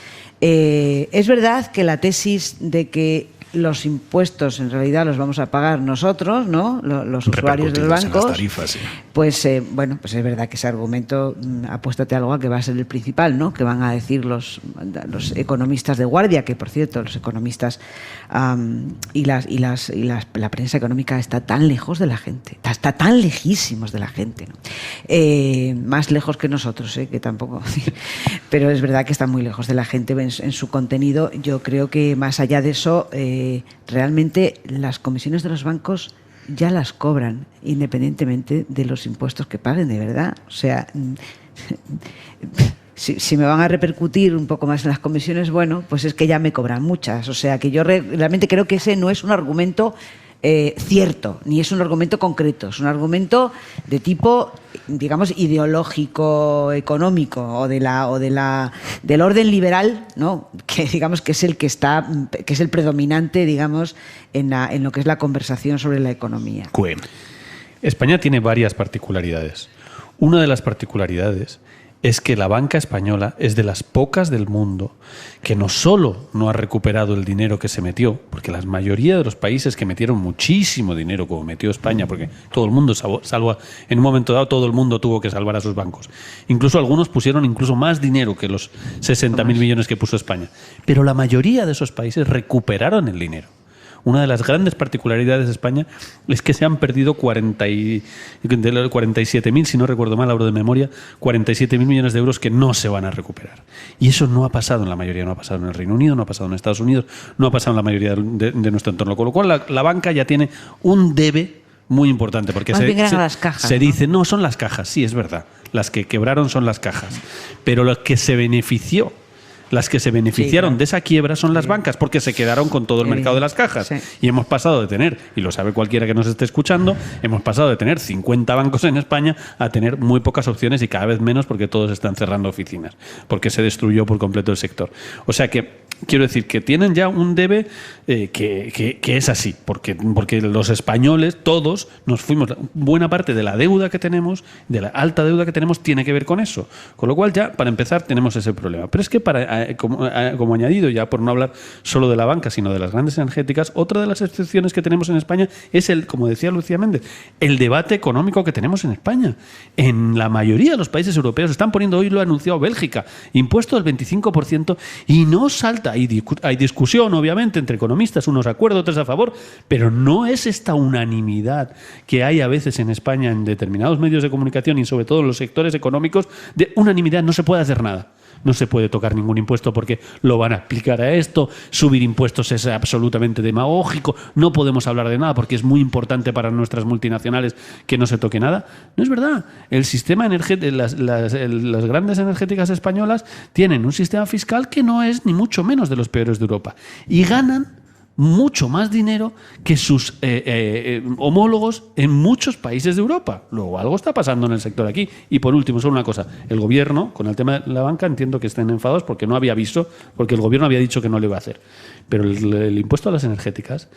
Es verdad que la tesis de que los impuestos en realidad los vamos a pagar nosotros, ¿no? Los usuarios de los bancos. En las tarifas, sí. Pues bueno, pues es verdad que ese argumento, apuéstate algo a que va a ser el principal, ¿no? Que van a decir los economistas de guardia, que por cierto, los economistas la prensa económica está tan lejos de la gente, está tan lejísimos de la gente, ¿no? Más lejos que nosotros, que tampoco. Pero es verdad que están muy lejos de la gente en su contenido. Yo creo que más allá de eso, realmente las comisiones de los bancos ya las cobran independientemente de los impuestos que paguen, de verdad. O sea, si me van a repercutir un poco más en las comisiones, bueno, pues es que ya me cobran muchas. O sea, que yo realmente creo que ese no es un argumento cierto, ni es un argumento concreto, es un argumento de tipo, digamos, ideológico, económico o del orden liberal, ¿no? Que digamos que es el que es el predominante, digamos, en lo que es la conversación sobre la economía. España tiene varias particularidades. Una de las particularidades es que la banca española es de las pocas del mundo que no solo no ha recuperado el dinero que se metió, porque la mayoría de los países que metieron muchísimo dinero, como metió España, porque todo el mundo salva, en un momento dado todo el mundo tuvo que salvar a sus bancos. Incluso algunos pusieron incluso más dinero que los 60.000 millones que puso España. Pero la mayoría de esos países recuperaron el dinero. Una de las grandes particularidades de España es que se han perdido 47.000, si no recuerdo mal, hablo de memoria, 47.000 millones de euros que no se van a recuperar. Y eso no ha pasado en la mayoría, no ha pasado en el Reino Unido, no ha pasado en Estados Unidos, no ha pasado en la mayoría de nuestro entorno. Con lo cual la banca ya tiene un debe muy importante, porque se dice, no, son las cajas, sí, es verdad, las que quebraron son las cajas, pero las que se beneficiaron de esa quiebra son las bancas, porque se quedaron con todo el mercado de las cajas. Sí. Y hemos pasado de tener, y lo sabe cualquiera que nos esté escuchando, hemos pasado de tener 50 bancos en España a tener muy pocas opciones y cada vez menos porque todos están cerrando oficinas, porque se destruyó por completo el sector. O sea que quiero decir que tienen ya un debe que es así, porque los españoles, todos, nos fuimos. Buena parte de la deuda que tenemos, de la alta deuda que tenemos, tiene que ver con eso. Con lo cual ya, para empezar, tenemos ese problema. Pero es que como añadido, ya por no hablar solo de la banca, sino de las grandes energéticas, otra de las excepciones que tenemos en España es como decía Lucía Méndez, el debate económico que tenemos en España. En la mayoría de los países europeos están poniendo, hoy lo ha anunciado Bélgica, impuesto del 25% y no salta. Hay discusión, obviamente, entre economistas, unos acuerdos, otros a favor, pero no es esta unanimidad que hay a veces en España en determinados medios de comunicación y sobre todo en los sectores económicos, de unanimidad, no se puede hacer nada. no se puede tocar ningún impuesto porque lo van a aplicar a esto, subir impuestos es absolutamente demagógico, no podemos hablar de nada porque es muy importante para nuestras multinacionales que no se toque nada. No es verdad. El sistema energético, las grandes energéticas españolas tienen un sistema fiscal que no es ni mucho menos de los peores de Europa y ganan mucho más dinero que sus homólogos en muchos países de Europa. Luego, algo está pasando en el sector aquí. Y por último, solo una cosa. El gobierno, con el tema de la banca, entiendo que estén enfadados porque no había aviso, porque el gobierno había dicho que no lo iba a hacer. Pero el impuesto a las energéticas,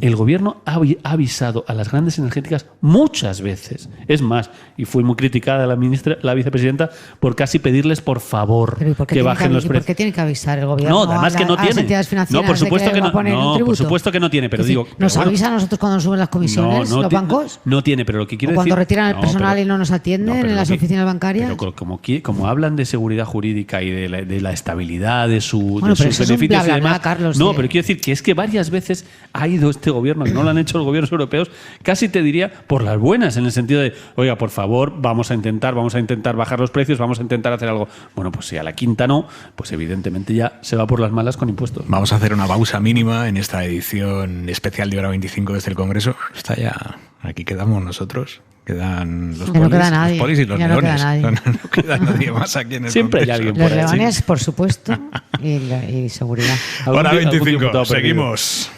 el gobierno ha avisado a las grandes energéticas muchas veces. Es más, y fue muy criticada la vicepresidenta por casi pedirles por favor que bajen los precios. ¿Por qué tiene que avisar el gobierno? No, además que no tiene. No, por supuesto que no. Por supuesto que no tiene, pero digo... ¿Nos avisa a nosotros cuando suben las comisiones los bancos? No tiene, pero lo que quiero decir... cuando retiran el personal y no nos atienden en las oficinas bancarias. Pero como hablan de seguridad jurídica y de la estabilidad de sus beneficios y demás... Carlos, no, pero quiero decir que es que varias veces ha ido este gobierno, que no lo han hecho los gobiernos europeos, casi te diría por las buenas, en el sentido de, oiga, por favor, vamos a intentar bajar los precios, vamos a intentar hacer algo. Bueno, pues si a la quinta no, pues evidentemente ya se va por las malas con impuestos. Vamos a hacer una pausa mínima en esta edición especial de Hora 25 desde el Congreso. Está ya, aquí quedamos nosotros, quedan los polis y los leones. No queda nadie más aquí en el Siempre Congreso. Hay alguien por los leones, por supuesto, y seguridad. Hora 25, seguimos.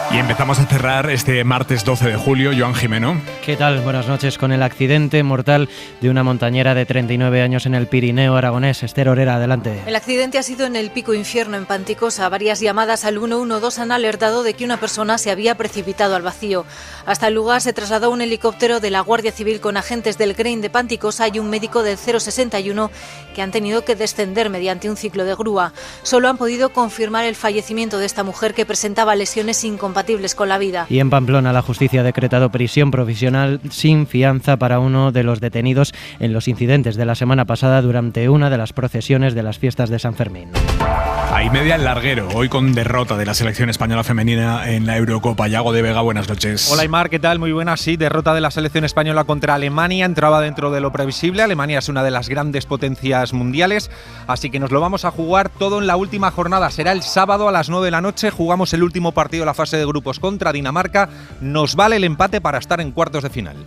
Y empezamos a cerrar este martes 12 de julio. Joan Jimeno. ¿Qué tal? Buenas noches. Con el accidente mortal de una montañera de 39 años en el Pirineo aragonés. Esther Orera, adelante. El accidente ha sido en el Pico Infierno, en Panticosa. Varias llamadas al 112 han alertado de que una persona se había precipitado al vacío. Hasta el lugar se trasladó un helicóptero de la Guardia Civil con agentes del CREIN de Panticosa y un médico del 061 que han tenido que descender mediante un ciclo de grúa. Solo han podido confirmar el fallecimiento de esta mujer que presentaba lesiones incompatibles con la vida. Y en Pamplona, la justicia ha decretado prisión provisional sin fianza para uno de los detenidos en los incidentes de la semana pasada durante una de las procesiones de las fiestas de San Fermín. Ahí media el larguero, hoy con derrota de la selección española femenina en la Eurocopa. Yago de Vega, buenas noches. Hola Aimar, ¿qué tal? Muy buenas. Sí, derrota de la selección española contra Alemania, entraba dentro de lo previsible. Alemania es una de las grandes potencias mundiales, así que nos lo vamos a jugar todo en la última jornada. Será el sábado a las 9 de la noche, jugamos el último partido de la fase de grupos contra Dinamarca. Nos vale el empate para estar en cuartos de final.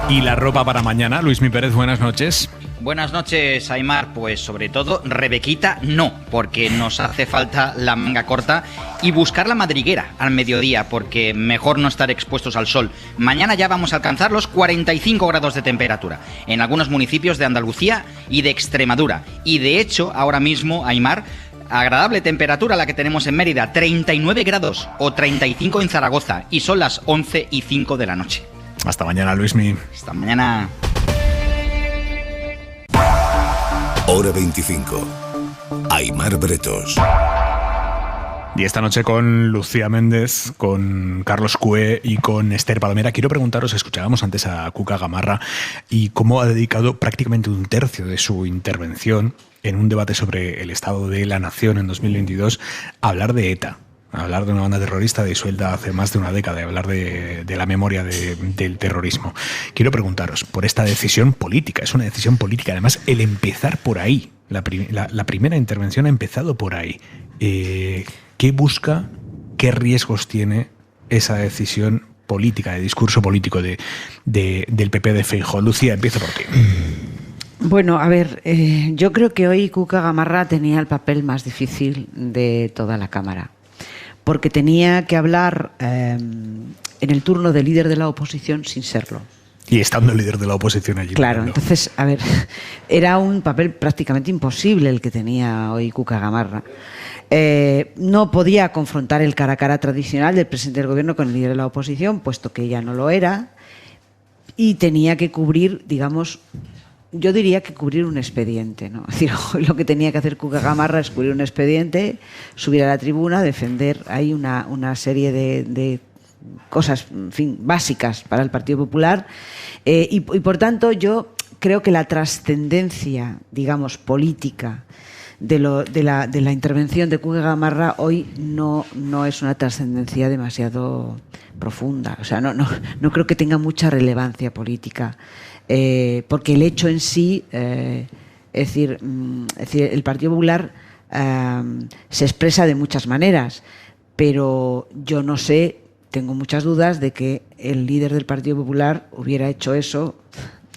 Y la ropa para mañana, Luismi Pérez, buenas noches. Buenas noches, Aimar. Pues sobre todo, Rebequita no, porque nos hace falta la manga corta y buscar la madriguera al mediodía, porque mejor no estar expuestos al sol. Mañana ya vamos a alcanzar los 45 grados de temperatura en algunos municipios de Andalucía y de Extremadura. Y de hecho, ahora mismo, Aimar, agradable temperatura la que tenemos en Mérida, 39 grados o 35 en Zaragoza, y son las 11:05 de la noche. Hasta mañana, Luismi. Hasta mañana. Hora 25. Aimar Bretos. Y esta noche con Lucía Méndez, con Carlos Cue y con Esther Palmera. Quiero preguntaros, escuchábamos antes a Cuca Gamarra y cómo ha dedicado prácticamente un tercio de su intervención en un debate sobre el estado de la nación en 2022 a hablar de ETA. A hablar de una banda terrorista disuelta hace más de una década, a hablar de la memoria del terrorismo. Quiero preguntaros por esta decisión política. Es una decisión política. Además, el empezar por ahí, la primera intervención ha empezado por ahí. ¿Qué busca, qué riesgos tiene esa decisión política, de discurso político del PP de Feijóo? Lucía, empiezo por ti. Bueno, a ver, yo creo que hoy Cuca Gamarra tenía el papel más difícil de toda la Cámara, porque tenía que hablar en el turno de líder de la oposición sin serlo. Y estando el líder de la oposición allí. Claro, entonces, a ver, era un papel prácticamente imposible el que tenía hoy Cuca Gamarra. No podía confrontar el cara a cara tradicional del presidente del gobierno con el líder de la oposición, puesto que ella no lo era, y tenía que cubrir, digamos, yo diría que cubrir un expediente, ¿no? Es decir, lo que tenía que hacer Cuca Gamarra es cubrir un expediente, subir a la tribuna, defender ahí una serie de cosas, en fin, básicas para el Partido Popular, y por tanto yo creo que la trascendencia, digamos, política de la intervención de Cuca Gamarra hoy no es una trascendencia demasiado profunda. O sea, no creo que tenga mucha relevancia política, porque el hecho en sí Es decir, el Partido Popular se expresa de muchas maneras, pero yo no sé, tengo muchas dudas de que el líder del Partido Popular hubiera hecho eso.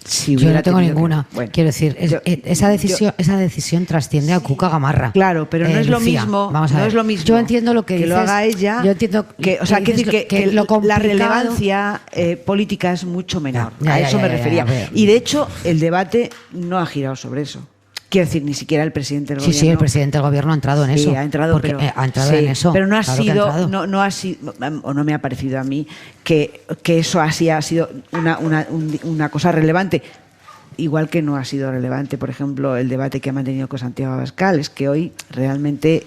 Si yo no tengo tenido ninguna. Bueno, quiero decir, esa decisión trasciende a Cuca Gamarra. Claro, pero no es lo Lucía, mismo. Vamos a ver. No es lo mismo. Yo entiendo lo que dices. Lo haga ella. Yo entiendo que, o sea, que lo la relevancia política es mucho menor. Ya, a eso me refería. refería. Y de hecho, el debate no ha girado sobre eso. Quiero decir, ni siquiera el presidente del gobierno. Sí, el presidente del gobierno ha entrado en eso. Sí, ha entrado, porque, pero, ha entrado en eso. Pero no ha claro sido, no ha sido, o no me ha parecido a mí que eso así ha sido una cosa relevante. Igual que no ha sido relevante, por ejemplo, el debate que ha mantenido con Santiago Abascal. Es que hoy realmente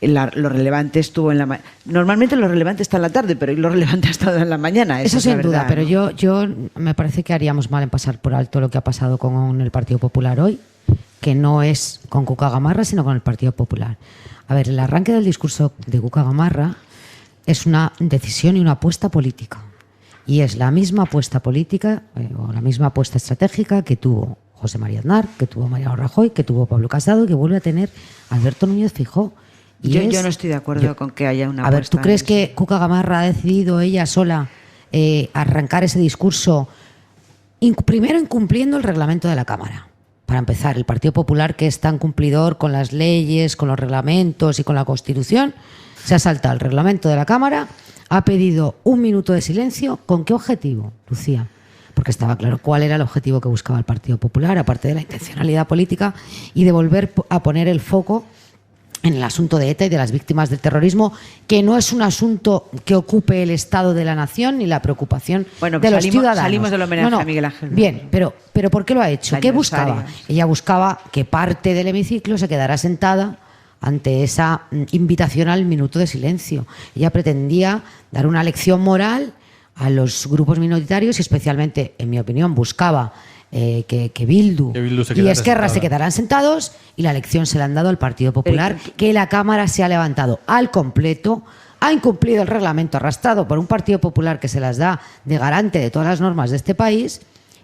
lo relevante estuvo en la mañana. Normalmente lo relevante está en la tarde, pero hoy lo relevante ha estado en la mañana. Eso sin duda, ¿no? pero yo me parece que haríamos mal en pasar por alto lo que ha pasado con el Partido Popular hoy, que no es con Cuca Gamarra, sino con el Partido Popular. A ver, el arranque del discurso de Cuca Gamarra es una decisión y una apuesta política. Y es la misma apuesta política o la misma apuesta estratégica que tuvo José María Aznar, que tuvo Mariano Rajoy, que tuvo Pablo Casado y que vuelve a tener Alberto Núñez Feijóo. Yo no estoy de acuerdo con que haya una apuesta. A ver, ¿tú crees que Cuca Gamarra ha decidido ella sola arrancar ese discurso, primero incumpliendo el reglamento de la Cámara? Para empezar, el Partido Popular, que es tan cumplidor con las leyes, con los reglamentos y con la Constitución, se ha saltado el reglamento de la Cámara. Ha pedido 1 minuto de silencio. ¿Con qué objetivo, Lucía? Porque estaba claro cuál era el objetivo que buscaba el Partido Popular, aparte de la intencionalidad política y de volver a poner el foco en el asunto de ETA y de las víctimas del terrorismo, que no es un asunto que ocupe el Estado de la Nación ni la preocupación de los ciudadanos. Salimos del homenaje a Miguel Ángel. Bien, pero ¿por qué lo ha hecho? ¿Qué buscaba? Ella buscaba que parte del hemiciclo se quedara sentada ante esa invitación al minuto de silencio. Ella pretendía dar una lección moral a los grupos minoritarios y especialmente, en mi opinión, buscaba que Bildu y Esquerra se quedaran sentados, y la lección se la han dado al Partido Popular, que la Cámara se ha levantado al completo, ha incumplido el reglamento arrastrado por un Partido Popular que se las da de garante de todas las normas de este país,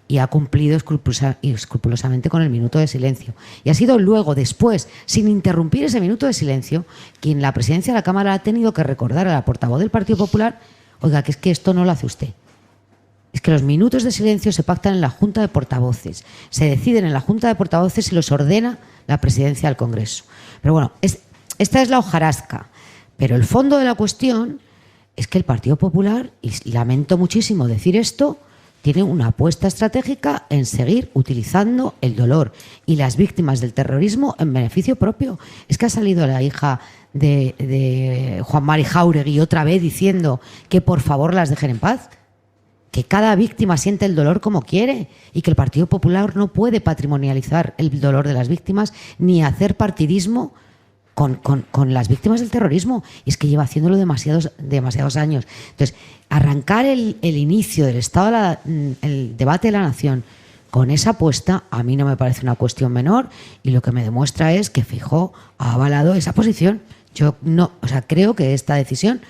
y ha cumplido escrupulosamente con el minuto de silencio. Y ha sido luego, después, sin interrumpir ese minuto de silencio, quien la presidencia de la Cámara ha tenido que recordar a la portavoz del Partido Popular: oiga, que es que esto no lo hace usted. Es que los minutos de silencio se pactan en la Junta de Portavoces, se deciden en la Junta de Portavoces y los ordena la presidencia del Congreso. Pero bueno, esta es la hojarasca. Pero el fondo de la cuestión es que el Partido Popular, y lamento muchísimo decir esto, tiene una apuesta estratégica en seguir utilizando el dolor y las víctimas del terrorismo en beneficio propio. Es que ha salido la hija de Juan Mari Jáuregui otra vez diciendo que por favor las dejen en paz, que cada víctima siente el dolor como quiere y que el Partido Popular no puede patrimonializar el dolor de las víctimas ni hacer partidismo con las víctimas del terrorismo. Y es que lleva haciéndolo demasiados años. Entonces, arrancar el inicio del Estado, el debate de la Nación con esa apuesta, a mí no me parece una cuestión menor, y lo que me demuestra es que Feijóo ha avalado esa posición. Yo no, creo que esta decisión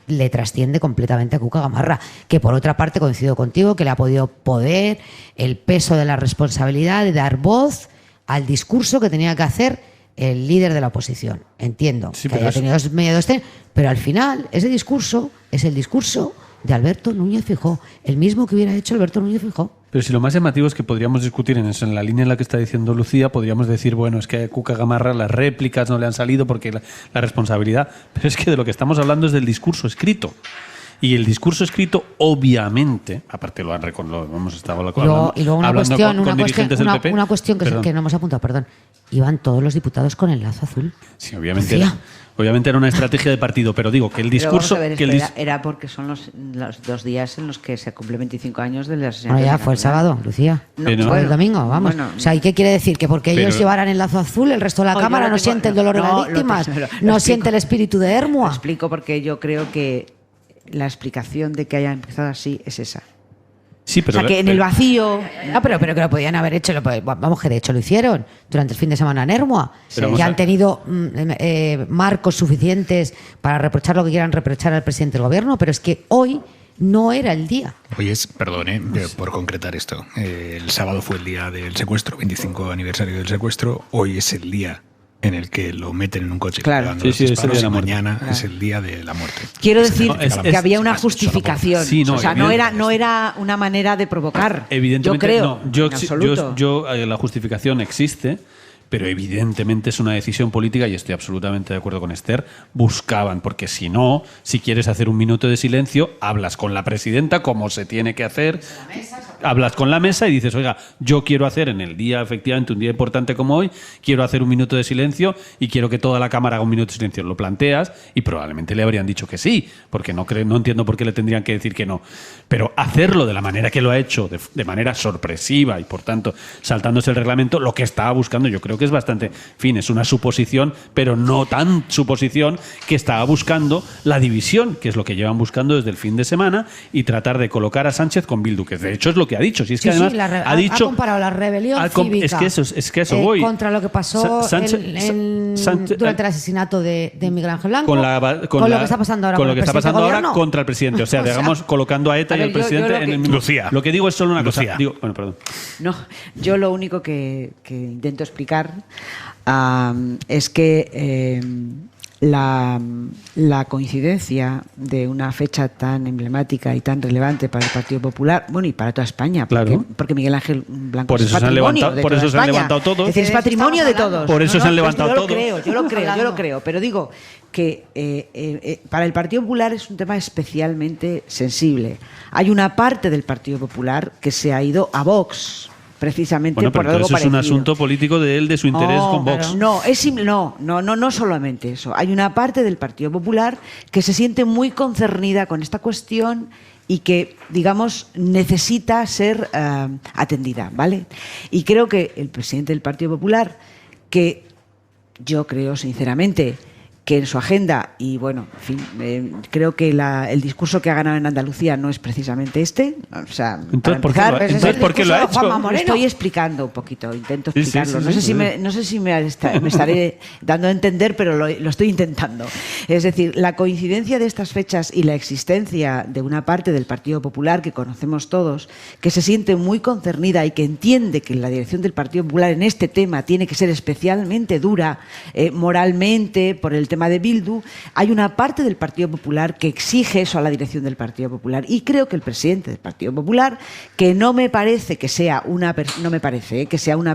le trasciende completamente a Cuca Gamarra, que por otra parte coincido contigo que le ha podido poder el peso de la responsabilidad de dar voz al discurso que tenía que hacer el líder de la oposición. Entiendo que haya tenido miedo pero al final ese discurso es el discurso de Alberto Núñez Feijóo, el mismo que hubiera hecho Alberto Núñez Feijóo. Pero si lo más llamativo es que podríamos discutir en eso, en la línea en la que está diciendo Lucía, podríamos decir, bueno, es que a Cuca Gamarra las réplicas no le han salido porque la responsabilidad, pero es que de lo que estamos hablando es del discurso escrito. Y el discurso escrito, obviamente, aparte lo hemos estado hablando, y luego una cuestión que no hemos apuntado, perdón. Iban todos los diputados con el lazo azul. Sí, obviamente era una estrategia de partido, pero digo que el discurso... Era porque son los 2 días en los que se cumplen 25 años del asesinato. Bueno, ya fue el sábado, Lucía. Fue el domingo, vamos. Bueno, ¿y qué quiere decir? ¿Que porque ellos llevaran el lazo azul, el resto de la Cámara no siente el dolor de las víctimas? ¿No siente el espíritu de Hermua? Lo explico porque yo creo que la explicación de que haya empezado así es esa. Sí, pero, que en el vacío... pero que lo podían haber hecho. Vamos, que de hecho lo hicieron durante el fin de semana en Hermua. Que han tenido marcos suficientes para reprochar lo que quieran reprochar al presidente del gobierno. Pero es que hoy no era el día. Hoy es, perdone, por concretar esto, el sábado fue el día del secuestro, 25 aniversario del secuestro, hoy es el día en el que lo meten en un coche. Claro. Sí, es el día de la mañana, es el día de la muerte. Quiero decir que había una justificación. Sí, no, o sea, no era una manera de provocar. Evidentemente, yo creo, no. en absoluto. La justificación existe, pero evidentemente es una decisión política y estoy absolutamente de acuerdo con Esther. Buscaban, porque si no, si quieres hacer un minuto de silencio, hablas con la presidenta como se tiene que hacer, hablas con la mesa y dices, oiga, yo quiero hacer en el día, efectivamente, un día importante como hoy, quiero hacer un minuto de silencio y quiero que toda la Cámara haga un minuto de silencio. Lo planteas y probablemente le habrían dicho que sí, porque no entiendo por qué le tendrían que decir que no. Pero hacerlo de la manera que lo ha hecho, de manera sorpresiva y, por tanto, saltándose el reglamento, lo que estaba buscando, yo creo que es bastante, en fin, es una suposición, pero no tan suposición, que estaba buscando la división, que es lo que llevan buscando desde el fin de semana, y tratar de colocar a Sánchez con Bildu, que de hecho es lo que ha dicho. Si es que además ha dicho, ha comparado la rebelión cívica es que eso voy contra lo que pasó durante el asesinato de Miguel Ángel Blanco, con lo que está pasando ahora con lo que está pasando ahora contra el presidente. O sea, digamos, colocando a ETA y al presidente en el mismo. Lucía. Lo que digo es solo una cosa. Bueno, perdón. No, yo lo único que intento explicar es que la coincidencia de una fecha tan emblemática y tan relevante para el Partido Popular, bueno, y para toda España, porque Miguel Ángel Blanco por eso es patrimonio por eso se han levantado todos. Es decir, es patrimonio de todos. Por eso se han levantado todos. Yo lo creo, pero digo que para el Partido Popular es un tema especialmente sensible. Hay una parte del Partido Popular que se ha ido a Vox, precisamente por algo eso parecido. Es un asunto político de él, de su interés con Vox. No solamente eso. Hay una parte del Partido Popular que se siente muy concernida con esta cuestión y que, digamos, necesita ser atendida, ¿vale? Y creo que el presidente del Partido Popular, que yo creo sinceramente que en su agenda, y bueno, en fin, creo que el discurso que ha ganado en Andalucía no es precisamente este. O sea, entonces, ¿por qué lo ha hecho? Lo estoy explicando un poquito, intento explicarlo. No sé si me estaré dando a entender, pero lo estoy intentando. Es decir, la coincidencia de estas fechas y la existencia de una parte del Partido Popular que conocemos todos, que se siente muy concernida y que entiende que la dirección del Partido Popular en este tema tiene que ser especialmente dura moralmente por el tema de Bildu. Hay una parte del Partido Popular que exige eso a la dirección del Partido Popular, y creo que el presidente del Partido Popular, que no me parece que sea una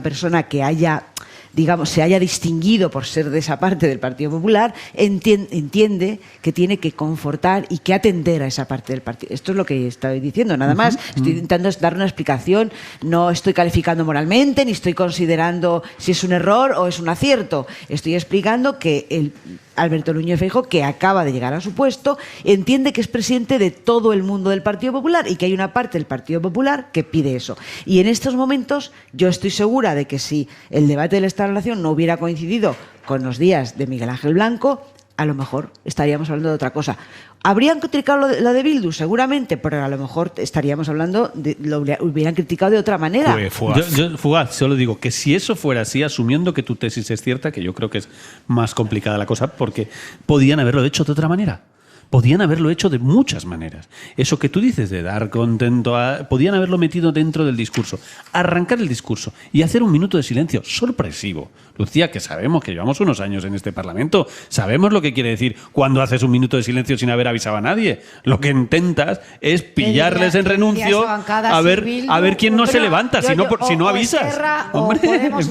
persona que haya, digamos, se haya distinguido por ser de esa parte del Partido Popular, entiende que tiene que confortar y que atender a esa parte del partido. Esto es lo que estoy diciendo, nada más. Estoy intentando dar una explicación, no estoy calificando moralmente, ni estoy considerando si es un error o es un acierto. Estoy explicando que Alberto Núñez Feijóo, que acaba de llegar a su puesto, entiende que es presidente de todo el mundo del Partido Popular y que hay una parte del Partido Popular que pide eso. Y en estos momentos yo estoy segura de que si el debate del Estado de la Nación no hubiera coincidido con los días de Miguel Ángel Blanco, a lo mejor estaríamos hablando de otra cosa. ¿Habrían criticado lo de Bildu? Seguramente, pero a lo mejor estaríamos hablando lo hubieran criticado de otra manera. Fugaz, solo digo que si eso fuera así, asumiendo que tu tesis es cierta, que yo creo que es más complicada la cosa, porque podían haberlo hecho de otra manera. Podían haberlo hecho de muchas maneras. Eso que tú dices de dar contento podían haberlo metido dentro del discurso, arrancar el discurso y hacer un minuto de silencio sorpresivo. Lucía, que sabemos que llevamos unos años en este Parlamento, sabemos lo que quiere decir cuando haces un minuto de silencio sin haber avisado a nadie. Lo que intentas es pillarles en renuncio a ver quién no se levanta, si no avisas. Hombre,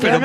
pero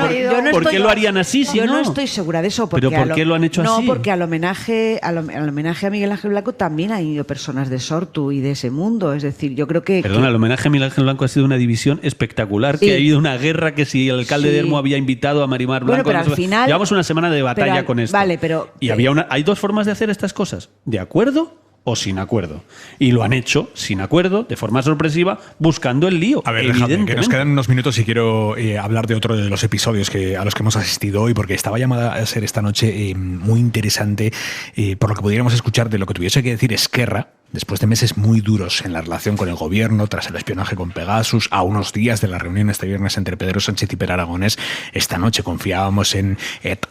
¿por qué lo harían así? Yo no estoy segura de eso. ¿Pero por qué lo han hecho así? No, porque al homenaje a Miguel Ángel Blanco también han ido personas de Sortu y de ese mundo. Es decir, yo creo que... Perdona, el homenaje a Miguel Ángel Blanco ha sido una división espectacular, que ha habido una guerra, que si el alcalde de Ermo había invitado a Marimar Blanco... Bueno, pero al final... Llevamos una semana de batalla con esto. Vale, pero... Y hay dos formas de hacer estas cosas: de acuerdo o sin acuerdo. Y lo han hecho sin acuerdo, de forma sorpresiva, buscando el lío. A ver, dejadme, que nos quedan unos minutos y quiero hablar de otro de los episodios a los que hemos asistido hoy, porque estaba llamada a ser esta noche muy interesante por lo que pudiéramos escuchar de lo que tuviese que decir Esquerra después de meses muy duros en la relación con el gobierno, tras el espionaje con Pegasus, a unos días de la reunión este viernes entre Pedro Sánchez y Pere Aragonés, esta noche confiábamos en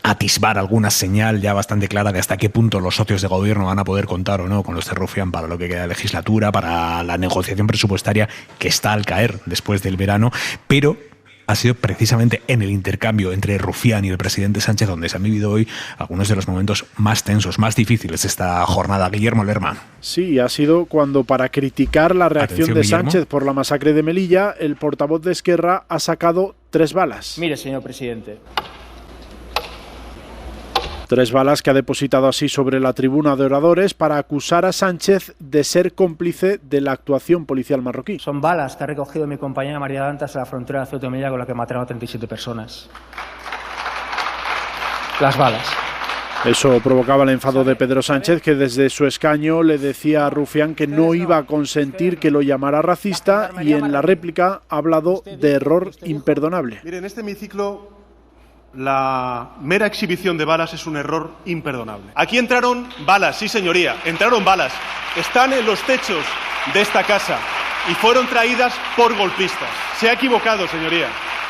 atisbar alguna señal ya bastante clara de hasta qué punto los socios de gobierno van a poder contar o no con los de Rufián para lo que queda de legislatura, para la negociación presupuestaria que está al caer después del verano, pero ha sido precisamente en el intercambio entre Rufián y el presidente Sánchez donde se han vivido hoy algunos de los momentos más tensos, más difíciles de esta jornada. Guillermo Lerma. Sí, ha sido cuando, para criticar la reacción de Guillermo. Sánchez por la masacre de Melilla, el portavoz de Esquerra ha sacado 3 balas. Mire, señor presidente. 3 balas que ha depositado así sobre la tribuna de oradores para acusar a Sánchez de ser cómplice de la actuación policial marroquí. Son balas que ha recogido mi compañera María Dantas en la frontera de Ceuta y Melilla, con la que mataron a 37 personas. Las balas. Eso provocaba el enfado de Pedro Sánchez, que desde su escaño le decía a Rufián que no iba a consentir que lo llamara racista, y en la réplica ha hablado de error imperdonable. Mire, en este hemiciclo la mera exhibición de balas es un error imperdonable. Aquí entraron balas, sí señoría, entraron balas. Están en los techos de esta casa y fueron traídas por golpistas. Se ha equivocado, señoría.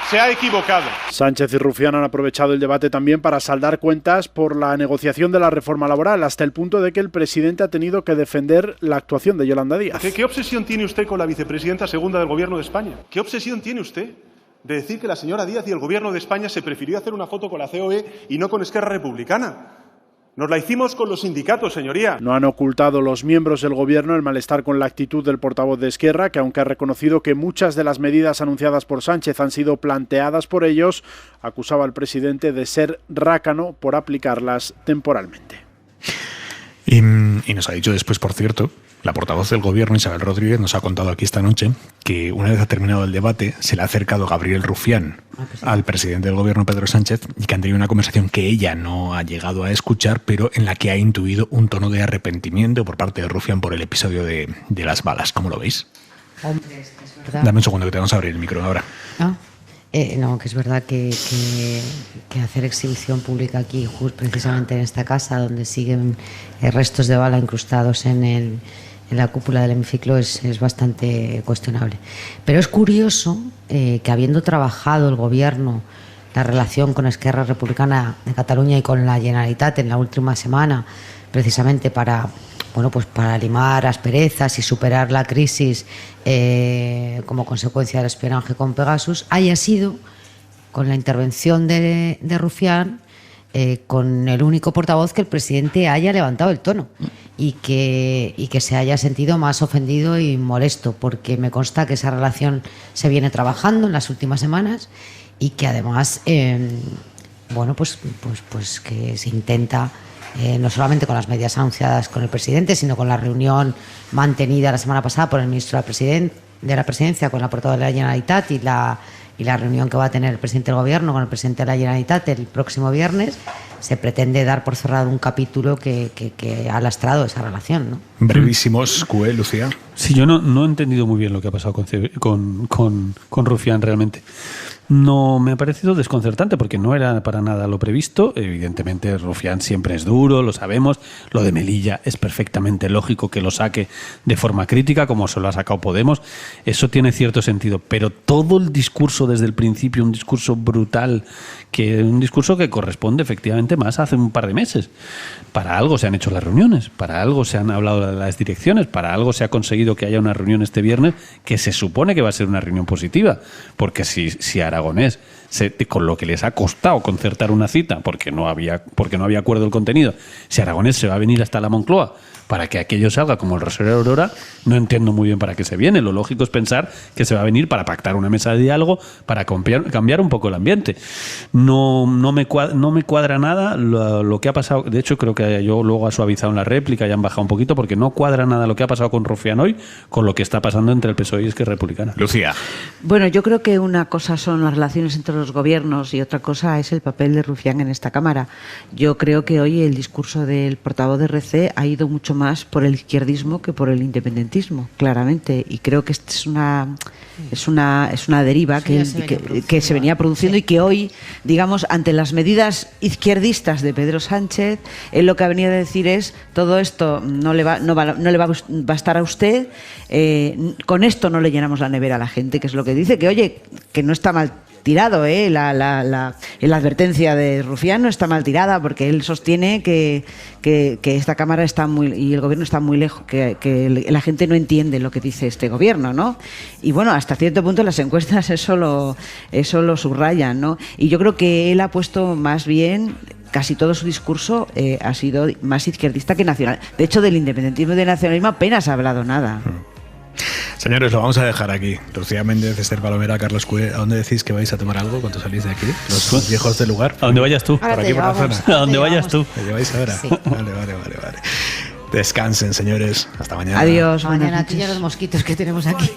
Se ha equivocado. Sánchez y Rufián han aprovechado el debate también para saldar cuentas por la negociación de la reforma laboral, hasta el punto de que el presidente ha tenido que defender la actuación de Yolanda Díaz. ¿Qué obsesión tiene usted con la vicepresidenta segunda del Gobierno de España? ¿Qué obsesión tiene usted de decir que la señora Díaz y el Gobierno de España se prefirió hacer una foto con la COE y no con Esquerra Republicana? Nos la hicimos con los sindicatos, señoría. No han ocultado los miembros del gobierno el malestar con la actitud del portavoz de Esquerra, que aunque ha reconocido que muchas de las medidas anunciadas por Sánchez han sido planteadas por ellos, acusaba al presidente de ser rácano por aplicarlas temporalmente. Y nos ha dicho después, por cierto, la portavoz del gobierno, Isabel Rodríguez, nos ha contado aquí esta noche que una vez ha terminado el debate se le ha acercado Gabriel Rufián al presidente del gobierno, Pedro Sánchez, y que han tenido una conversación que ella no ha llegado a escuchar, pero en la que ha intuido un tono de arrepentimiento por parte de Rufián por el episodio de las balas. ¿Cómo lo veis? Hombre, es verdad. Dame un segundo que te vamos a abrir el micro ahora. No, que es verdad que hacer exhibición pública aquí, precisamente en esta casa, donde siguen restos de bala incrustados en la cúpula del hemiciclo, es bastante cuestionable. Pero es curioso que, habiendo trabajado el gobierno la relación con Esquerra Republicana de Cataluña y con la Generalitat en la última semana, precisamente para limar asperezas y superar la crisis como consecuencia del espionaje con Pegasus, haya sido con la intervención de Rufián, con el único portavoz que el presidente haya levantado el tono y que se haya sentido más ofendido y molesto, porque me consta que esa relación se viene trabajando en las últimas semanas y que además pues que se intenta, no solamente con las medidas anunciadas con el presidente, sino con la reunión mantenida la semana pasada por el ministro de la Presidencia con la portavoz de la Generalitat y la reunión que va a tener el presidente del Gobierno con el presidente de la Generalitat el próximo viernes. Se pretende dar por cerrado un capítulo que ha lastrado esa relación, ¿no? Brevísimos, QE, Lucía. Sí, yo no he entendido muy bien lo que ha pasado con Rufián realmente. No, me ha parecido desconcertante porque no era para nada lo previsto. Evidentemente Rufián siempre es duro, lo sabemos. Lo de Melilla es perfectamente lógico que lo saque de forma crítica, como se lo ha sacado Podemos. Eso tiene cierto sentido, pero todo el discurso desde el principio, un discurso brutal, un discurso que corresponde efectivamente más a hace un par de meses. Para algo se han hecho las reuniones, para algo se han hablado de las direcciones, para algo se ha conseguido que haya una reunión este viernes que se supone que va a ser una reunión positiva, porque si Aragonés, con lo que les ha costado concertar una cita, porque no había acuerdo del contenido, si Aragonés se va a venir hasta la Moncloa para que aquello salga como el Rosario de Aurora, no entiendo muy bien para qué se viene. Lo lógico es pensar que se va a venir para pactar una mesa de diálogo, para cambiar un poco el ambiente. No me cuadra nada lo que ha pasado. De hecho, creo que yo luego ha suavizado en la réplica y han bajado un poquito, porque no cuadra nada lo que ha pasado con Rufián hoy con lo que está pasando entre el PSOE y Esquerra Republicana. Lucía. Bueno, yo creo que una cosa son las relaciones entre los gobiernos y otra cosa es el papel de Rufián en esta Cámara. Yo creo que hoy el discurso del portavoz de RC ha ido mucho más por el izquierdismo que por el independentismo, claramente, y creo que esta es una deriva que se venía produciendo y que hoy, digamos, ante las medidas izquierdistas de Pedro Sánchez, él lo que ha venido a decir es: todo esto no le va a bastar a usted, con esto no le llenamos la nevera a la gente, que es lo que dice, que oye, que no está mal tirado, la advertencia de Rufián no está mal tirada, porque él sostiene que esta Cámara está y el Gobierno está muy lejos, que la gente no entiende lo que dice este Gobierno, ¿no? Y bueno, hasta cierto punto las encuestas eso lo subrayan, ¿no? Y yo creo que él ha puesto más bien, casi todo su discurso ha sido más izquierdista que nacional. De hecho, del independentismo y del nacionalismo apenas ha hablado nada. Señores, lo vamos a dejar aquí. Lucía Méndez, Esther Palomera, Carlos Cue, ¿a dónde decís que vais a tomar algo cuando salís de aquí? Los viejos del lugar. ¿A dónde vayas tú? Por aquí, por la zona. ¿A dónde vayas tú? ¿Me lleváis ahora? Sí. Vale. Descansen, señores. Hasta mañana. Adiós. Mañana chillan los mosquitos que tenemos aquí.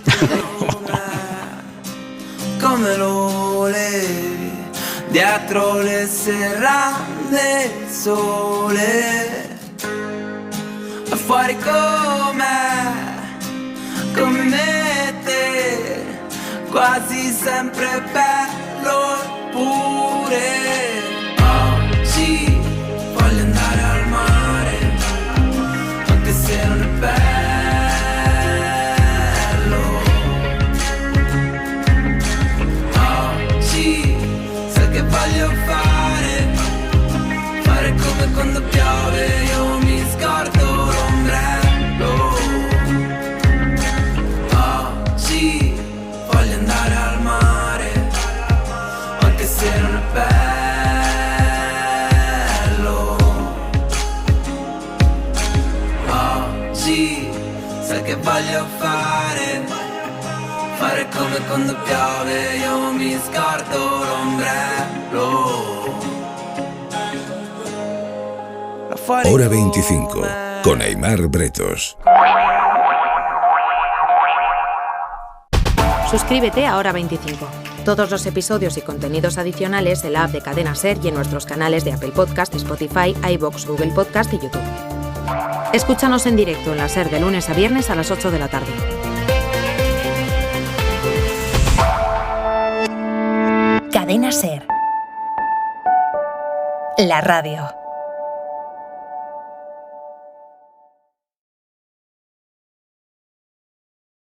Come lo volevi, dietro le serrande il sole, fuori come me te, quasi sempre bello pure. Oggi voglio andare al mare, anche se non è bello. Oggi sai che voglio fare come quando piove, io mi scordo l'ombrello. Oggi voglio andare al mare, anche se non è bello. Oggi sai che voglio fare come quando piove, io mi scordo l'ombrello. Hora 25, con Aimar Bretos. Suscríbete a Hora 25. Todos los episodios y contenidos adicionales en la app de Cadena SER y en nuestros canales de Apple Podcast, Spotify, iVoox, Google Podcast y YouTube. Escúchanos en directo en la SER de lunes a viernes a las 8 de la tarde. Cadena SER. La radio.